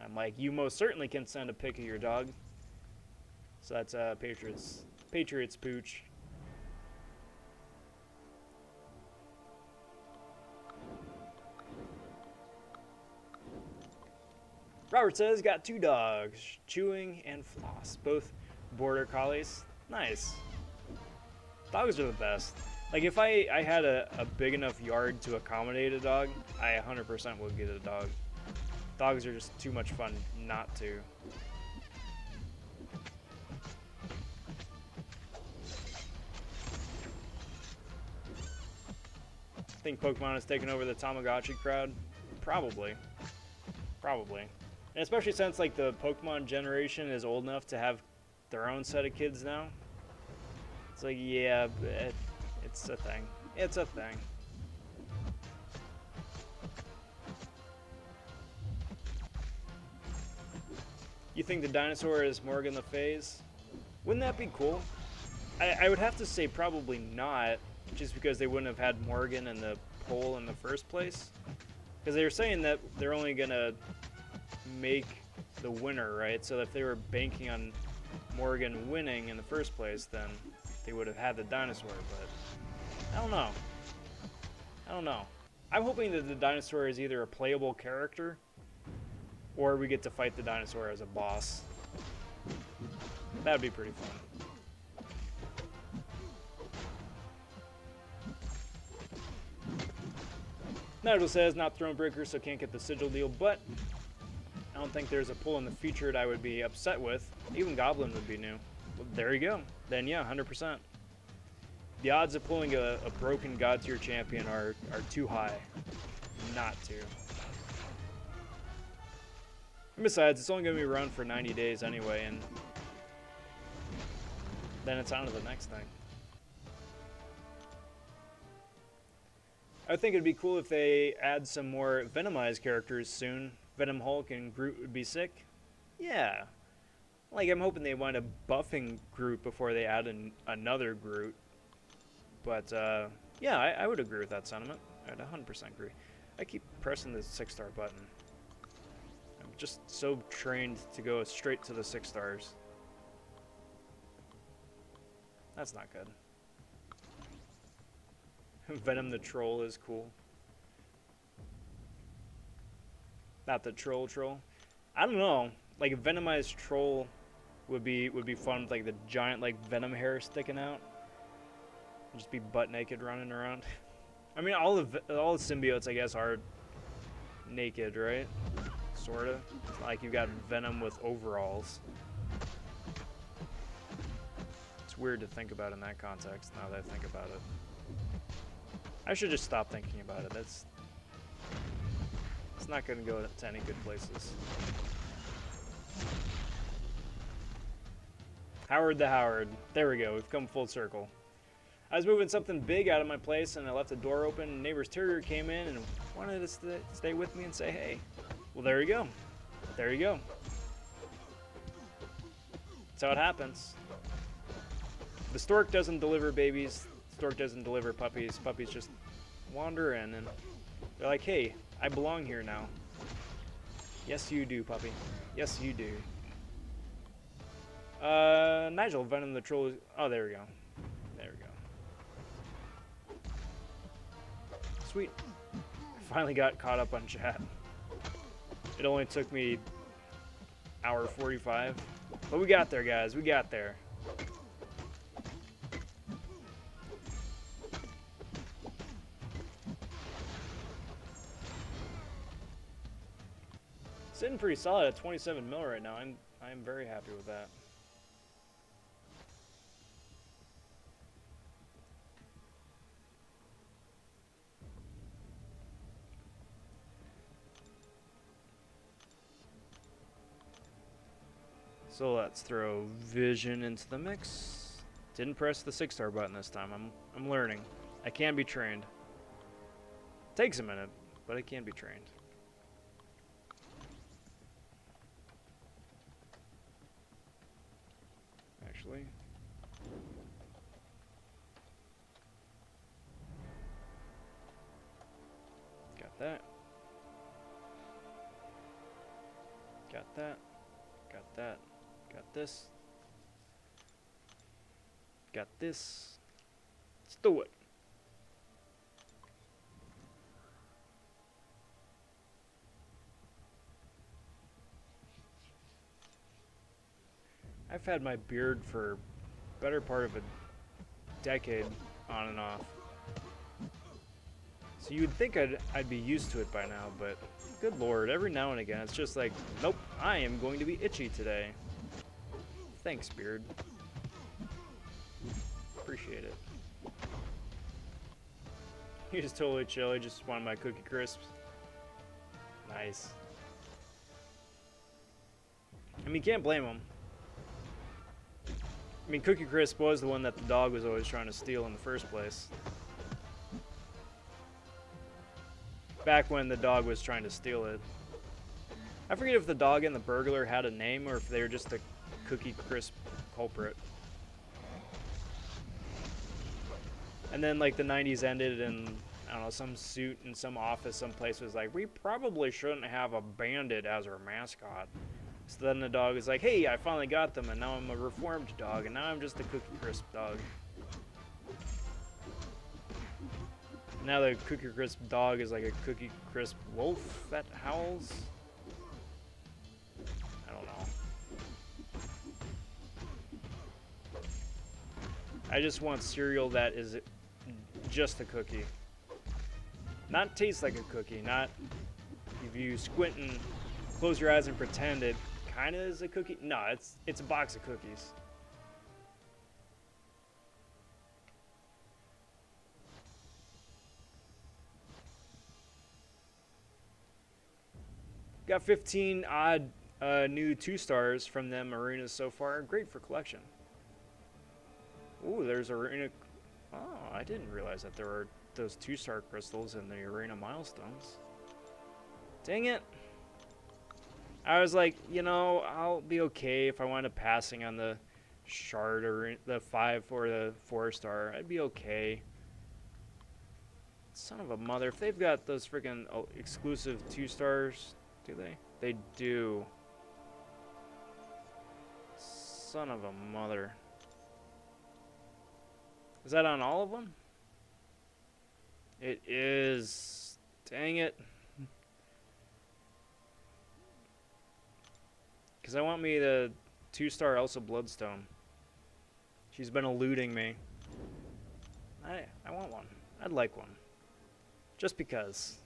I'm like, you most certainly can send a pic of your dog. So that's Patriot's pooch. Robert says, got 2 dogs, Chewing and Floss, both border collies. Nice. Dogs are the best. Like, if I had a big enough yard to accommodate a dog, I 100% would get a dog. Dogs are just too much fun not to. Think Pokemon has taken over the Tamagotchi crowd? Probably. Probably. And especially since, like, the Pokemon generation is old enough to have their own set of kids now. It's like, yeah, it's a thing. It's a thing. You think the dinosaur is Morgan Le Fay's? Wouldn't that be cool? I would have to say probably not, just because they wouldn't have had Morgan in the poll in the first place. Because they were saying that they're only going to make the winner, right? So if they were banking on Morgan winning in the first place, then they would have had the dinosaur, but I don't know. I don't know. I'm hoping that the dinosaur is either a playable character or we get to fight the dinosaur as a boss. That would be pretty fun. Nigel says, not Thronebreaker, so can't get the sigil deal, but I don't think there's a pull in the featured I would be upset with. Even Goblin would be new. Well, there you go. Then yeah, 100%. The odds of pulling a broken God tier champion are too high not to. And besides, it's only going to be around for 90 days anyway, and then it's on to the next thing. I think it'd be cool if they add some more Venomized characters soon. Venom Hulk and Groot would be sick. Yeah. Like, I'm hoping they wind up buffing Groot before they add another Groot. But, yeah, I would agree with that sentiment. I'd 100% agree. I keep pressing the 6-star button. I'm just so trained to go straight to the 6 stars. That's not good. Venom the Troll is cool. Not the troll. I don't know. Like a venomized troll would be fun with like the giant like venom hair sticking out. Just be butt naked running around. I mean, all the symbiotes I guess are naked, right? Sorta. Like you've got Venom with overalls. It's weird to think about in that context. Now that I think about it, I should just stop thinking about it. It's not going to go to any good places. Howard the Howard. There we go. We've come full circle. I was moving something big out of my place and I left the door open. And neighbor's terrier came in and wanted to stay with me and say hey. Well, there you go. There you go. That's how it happens. The stork doesn't deliver babies. The stork doesn't deliver puppies. Puppies just wander in and they're like, hey, I belong here now. Yes, you do, puppy. Yes, you do. Nigel, Venom the Troll. Oh, there we go. There we go. Sweet. I finally got caught up on chat. It only took me hour 45. But we got there, guys. We got there. Sitting pretty solid at 27 mil right now. I'm very happy with that. So let's throw Vision into the mix. Didn't press the 6-star button this time. I'm learning. I can be trained. Takes a minute, but I can be trained. Actually. Got that. Got that. Got that. Got this. Got this. Let's do it. I've had my beard for better part of a decade on and off. So you'd think I'd be used to it by now, but good lord, every now and again it's just like, nope, I am going to be itchy today. Thanks, beard. Appreciate it. He just totally chill, he just wanted my Cookie Crisps. Nice. I mean, can't blame him. I mean, Cookie Crisp was the one that the dog was always trying to steal in the first place. Back when the dog was trying to steal it. I forget if the dog and the burglar had a name or if they were just the Cookie Crisp culprit. And then like the 90s ended and I don't know, some suit in some office someplace was like, we probably shouldn't have a bandit as our mascot. So then the dog is like, hey, I finally got them and now I'm a reformed dog and now I'm just a Cookie Crisp dog. Now the Cookie Crisp dog is like a Cookie Crisp wolf that howls. I don't know. I just want cereal that is just a cookie. Not taste like a cookie, not if you squint and close your eyes and pretend it kind of is a cookie. No, it's a box of cookies. Got 15 odd new 2-stars from them arenas so far. Great for collection. Ooh, there's arena. Oh, I didn't realize that there were those 2-star crystals in the arena milestones. Dang it. I was like, you know, I'll be okay if I wind up passing on the shard or the 5 or the 4-star. I'd be okay. Son of a mother. If they've got those freaking exclusive 2-stars, do they? They do. Son of a mother. Is that on all of them? It is. Dang it. Because I want me the 2-star Elsa Bloodstone. She's been eluding me. I want one. I'd like one. Just because.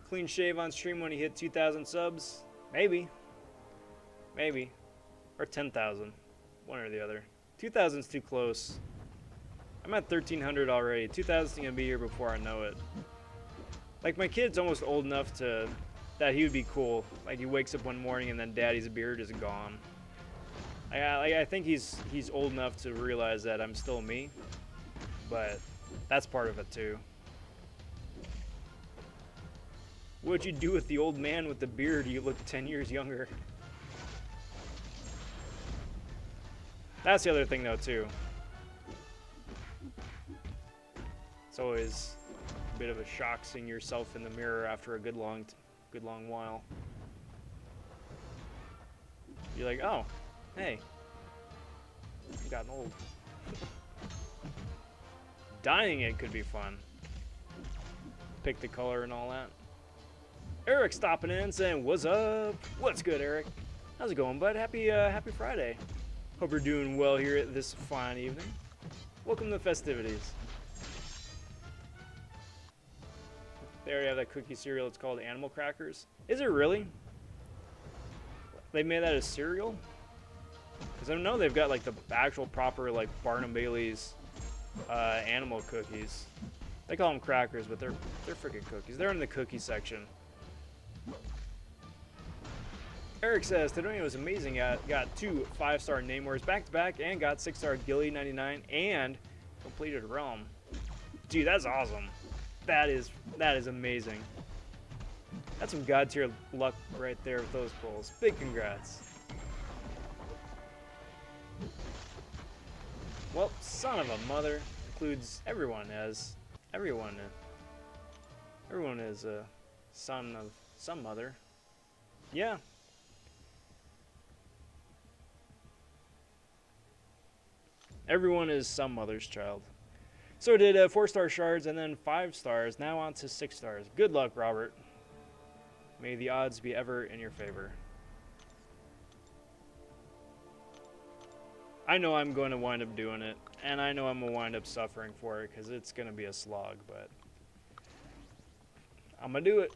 Clean shave on stream when you hit 2,000 subs? Maybe. Maybe. Or 10,000. One or the other. 2,000's too close. I'm at 1,300 already. 2,000's gonna be here before I know it. Like, my kid's almost old enough to that he would be cool. Like, he wakes up one morning and then daddy's beard is gone. I think he's old enough to realize that I'm still me. But that's part of it too. What'd you do with the old man with the beard? You look 10 years younger. That's the other thing though too. It's always a bit of a shock seeing yourself in the mirror after a good long while. You're like, oh, hey, I've gotten old. Dyeing it could be fun. Pick the color and all that. Eric stopping in saying, what's up? What's good, Eric? How's it going, bud? Happy Friday. Hope you're doing well here this fine evening. Welcome to the festivities. They already have that cookie cereal. It's called Animal Crackers. Is it really? They made that as cereal? Because I know they've got like the actual proper like Barnum Bailey's animal cookies. They call them crackers, but they're freaking cookies. They're in the cookie section. Eric says, today was amazing. Got 2 5-star Namors back to back and got 6-star Gilly 99 and completed Realm. Dude, that's awesome. That is amazing. That's some god tier luck right there with those pulls. Big congrats. Well, son of a mother includes everyone as everyone is a son of some mother. Yeah. Everyone is some mother's child. So did 4-star shards and then 5 stars. Now on to 6 stars. Good luck, Robert. May the odds be ever in your favor. I know I'm going to wind up doing it, and I know I'm going to wind up suffering for it because it's going to be a slog, but I'm going to do it.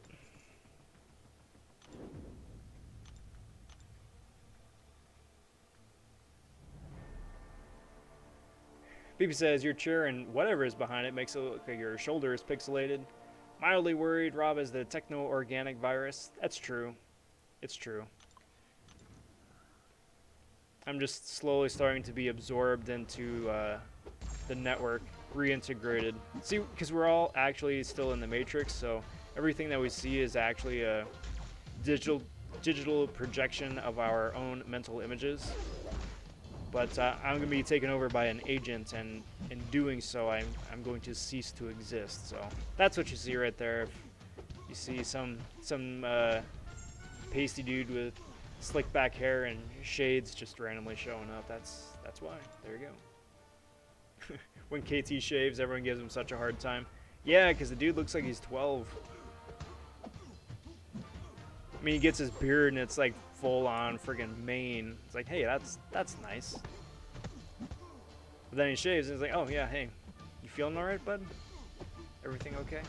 BB says, your chair and whatever is behind it makes it look like your shoulder is pixelated. Mildly worried Rob is the techno-organic virus. That's true. It's true. I'm just slowly starting to be absorbed into the network, reintegrated. See, because we're all actually still in the Matrix, so everything that we see is actually a digital projection of our own mental images. But I'm going to be taken over by an agent, and in doing so, I'm going to cease to exist. So that's what you see right there. If you see some pasty dude with slick back hair and shades just randomly showing up, that's why. There you go. When KT shaves, everyone gives him such a hard time. Yeah, because the dude looks like he's 12. I mean, he gets his beard and it's like full-on friggin' mane. It's like, hey, that's nice. But then he shaves and he's like, oh yeah, hey, you feeling all right, bud? Everything okay?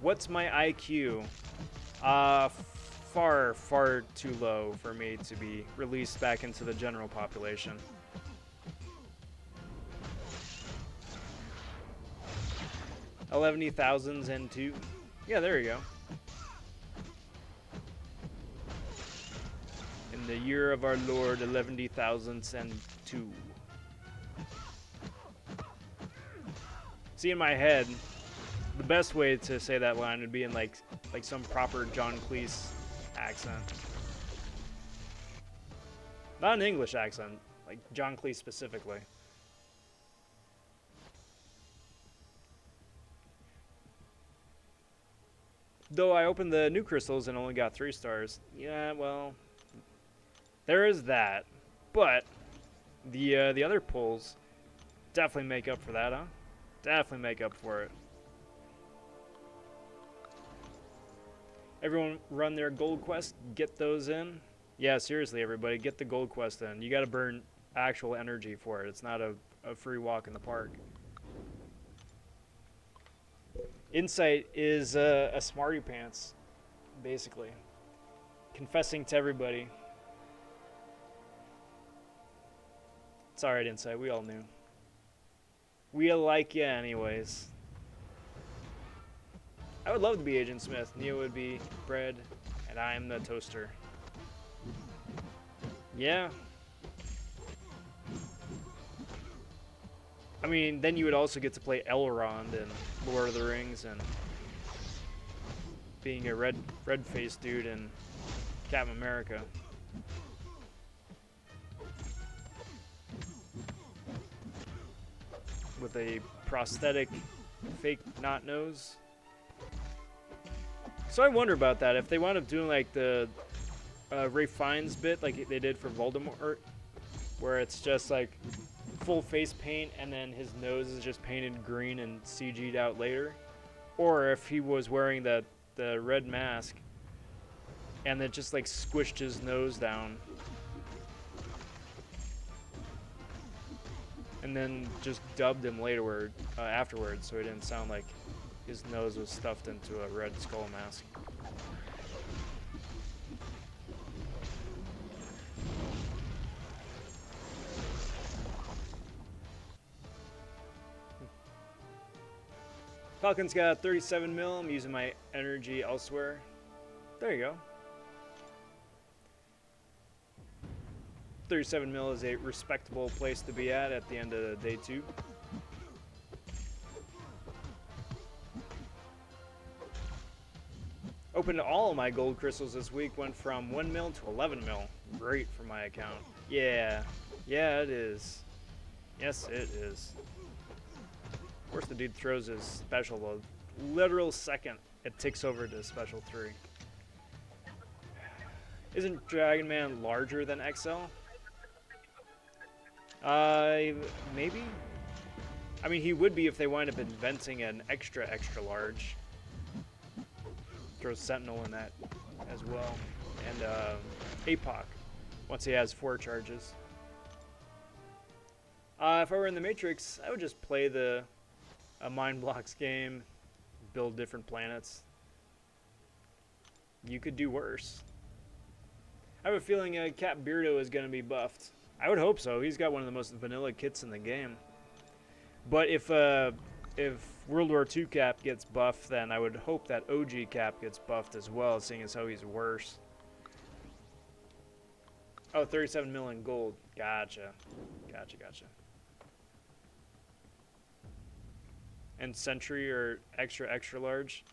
What's my IQ? Far too low for me to be released back into the general population. $11,002. Yeah, there you go. In the year of our Lord, 11,002. 2. See, in my head, the best way to say that line would be in like some proper John Cleese accent. Not an English accent, like John Cleese specifically. Though I opened the new crystals and only got 3 stars. Yeah, well, there is that. But the other pulls definitely make up for that, huh? Definitely make up for it. Everyone run their gold quest, get those in. Yeah, seriously, everybody, get the gold quest in. You gotta burn actual energy for it. It's not a free walk in the park. Insight is a smarty pants, basically. Confessing to everybody. It's alright, Insight, we all knew. We like ya anyways. I would love to be Agent Smith. Neo would be bread, and I am the toaster. Yeah. I mean, then you would also get to play Elrond in Lord of the Rings and being a red-faced dude in Captain America. With a prosthetic fake knot nose. So I wonder about that. If they wound up doing like the Ray Fiennes bit like they did for Voldemort, where it's just like full face paint and then his nose is just painted green and CG'd out later. Or if he was wearing the red mask and it just like squished his nose down. And then just dubbed him later, afterwards, so it didn't sound like his nose was stuffed into a red skull mask. Falcon's got 37 mil. I'm using my energy elsewhere. There you go. 37 mil is a respectable place to be at the end of day 2. Opened all of my gold crystals this week. Went from 1 mil to 11 mil. Great for my account. Yeah. Yeah, it is. Yes, it is. Of course, the dude throws his special the literal second it ticks over to special 3. Isn't Dragon Man larger than XL? Maybe? I mean, he would be if they wind up inventing an extra large. Throw Sentinel in that as well. And APOC, once he has 4 charges. If I were in the Matrix, I would just play a Mind Blocks game, build different planets. You could do worse. I have a feeling Cap Beardo is going to be buffed. I would hope so. He's got one of the most vanilla kits in the game. But if World War II Cap gets buffed, then I would hope that OG Cap gets buffed as well, seeing as how he's worse. Oh, 37 mil in gold. Gotcha. Gotcha. And Sentry or extra large.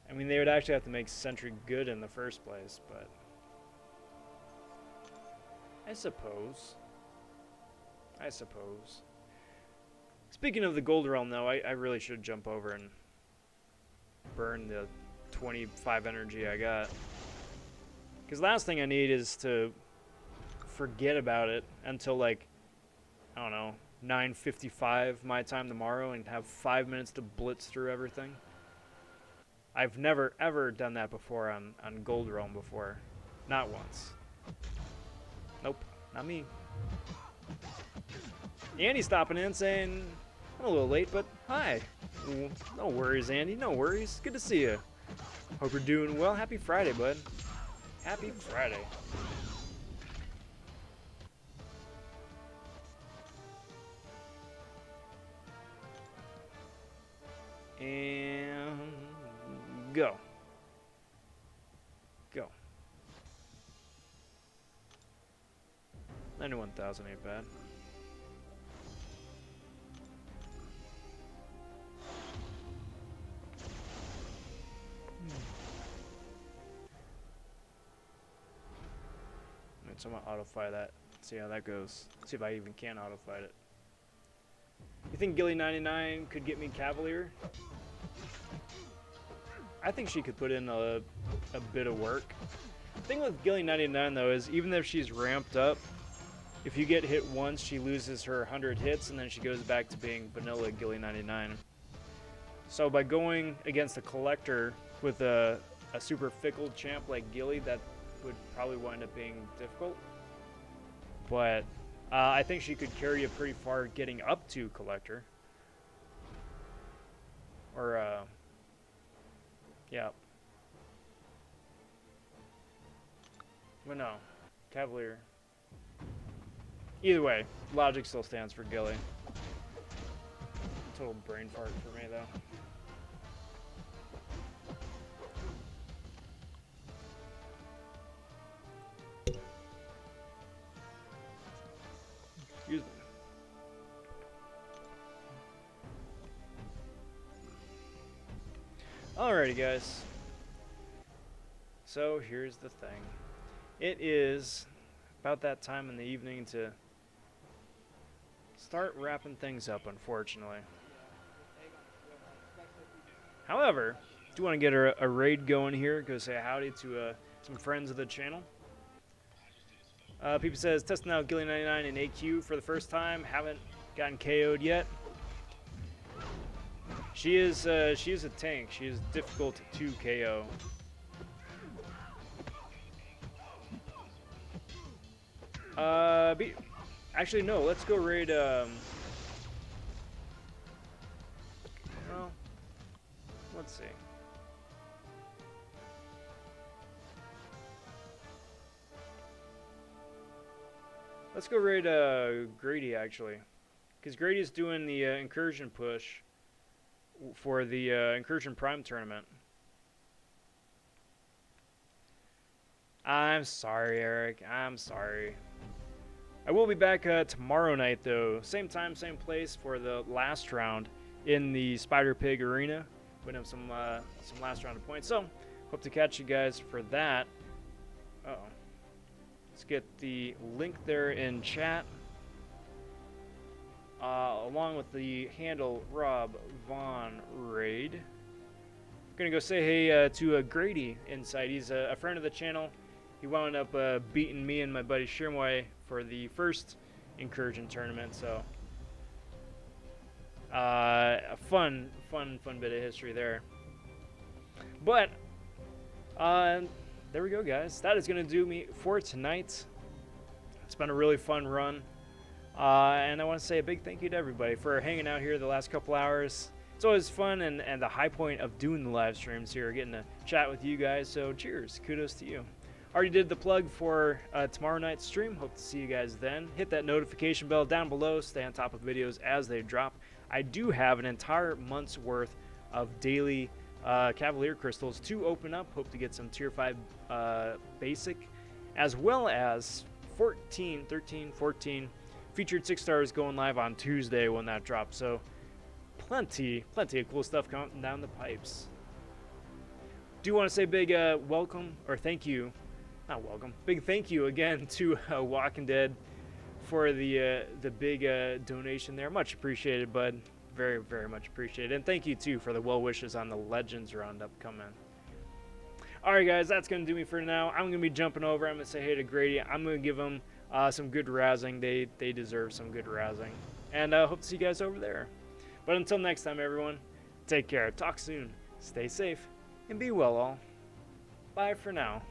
I mean, they would actually have to make Sentry good in the first place, but I suppose. Speaking of the gold realm, though, I really should jump over and burn the 25 energy I got. Because last thing I need is to forget about it until, like, I don't know, 9:55 my time tomorrow and have 5 minutes to blitz through everything. I've never, ever done that before on Gold Realm before. Not once. Nope, not me. Andy's stopping in saying, I'm a little late, but hi. No worries, Andy, no worries. Good to see you. Hope you're doing well. Happy Friday, bud. Happy Friday. And go. 91,000 ain't bad. Alright, so I'm gonna auto-fight that. See how that goes. See if I even can auto-fight it. You think Gilly99 could get me Cavalier? I think she could put in a bit of work. The thing with Gilly99 though is even if she's ramped up, if you get hit once, she loses her 100 hits and then she goes back to being vanilla Gilly99. So by going against a collector with a super fickle champ like Gilly, that would probably wind up being difficult. But I think she could carry you pretty far getting up to collector. Or, yeah. But no, Cavalier. Either way, logic still stands for Gilly. Total brain fart for me, though. Excuse me. Alrighty, guys. So here's the thing. It is about that time in the evening to start wrapping things up, unfortunately. However, do want to get a raid going here. Go say howdy to some friends of the channel. People says, testing out Gilly99 in AQ for the first time. Haven't gotten KO'd yet. She is a tank. She is difficult to KO. Actually, no. Let's go raid. Well, let's see. Let's go raid Grady, actually. Because Grady's doing the incursion push for the incursion prime tournament. I'm sorry, Eric. I'm sorry. I will be back tomorrow night, though. Same time, same place for the last round in the Spider Pig Arena. We're gonna have some last round of points. So, hope to catch you guys for that. Uh-oh. Let's get the link there in chat. Along with the handle Rob Von Raid. Gonna go say hey to Grady inside. He's a friend of the channel. He wound up beating me and my buddy Shirmoy for the first incursion tournament. So a fun bit of history there. But there we go, guys. That is gonna do me for tonight. It's been a really fun run. And I want to say a big thank you to everybody for hanging out here the last couple hours. It's always fun and the high point of doing the live streams here, getting to chat with you guys. So cheers, kudos to you. Already did the plug for tomorrow night's stream. Hope to see you guys then. Hit that notification bell down below. Stay on top of videos as they drop. I do have an entire month's worth of daily Cavalier crystals to open up. Hope to get some tier 5 basic, as well as 13, 14 featured 6 stars going live on Tuesday when that drops. So plenty of cool stuff coming down the pipes. Do want to say big welcome or thank you, not welcome, big thank you again to Walking Dead for the big donation there. Much appreciated, bud. Very, very much appreciated. And thank you too for the well wishes on the Legends roundup coming. Alright guys, that's going to do me for now. I'm going to be jumping over. I'm going to say hey to Grady. I'm going to give them some good razzing. They deserve some good razzing. And hope to see you guys over there. But until next time, everyone, take care. Talk soon. Stay safe. And be well all. Bye for now.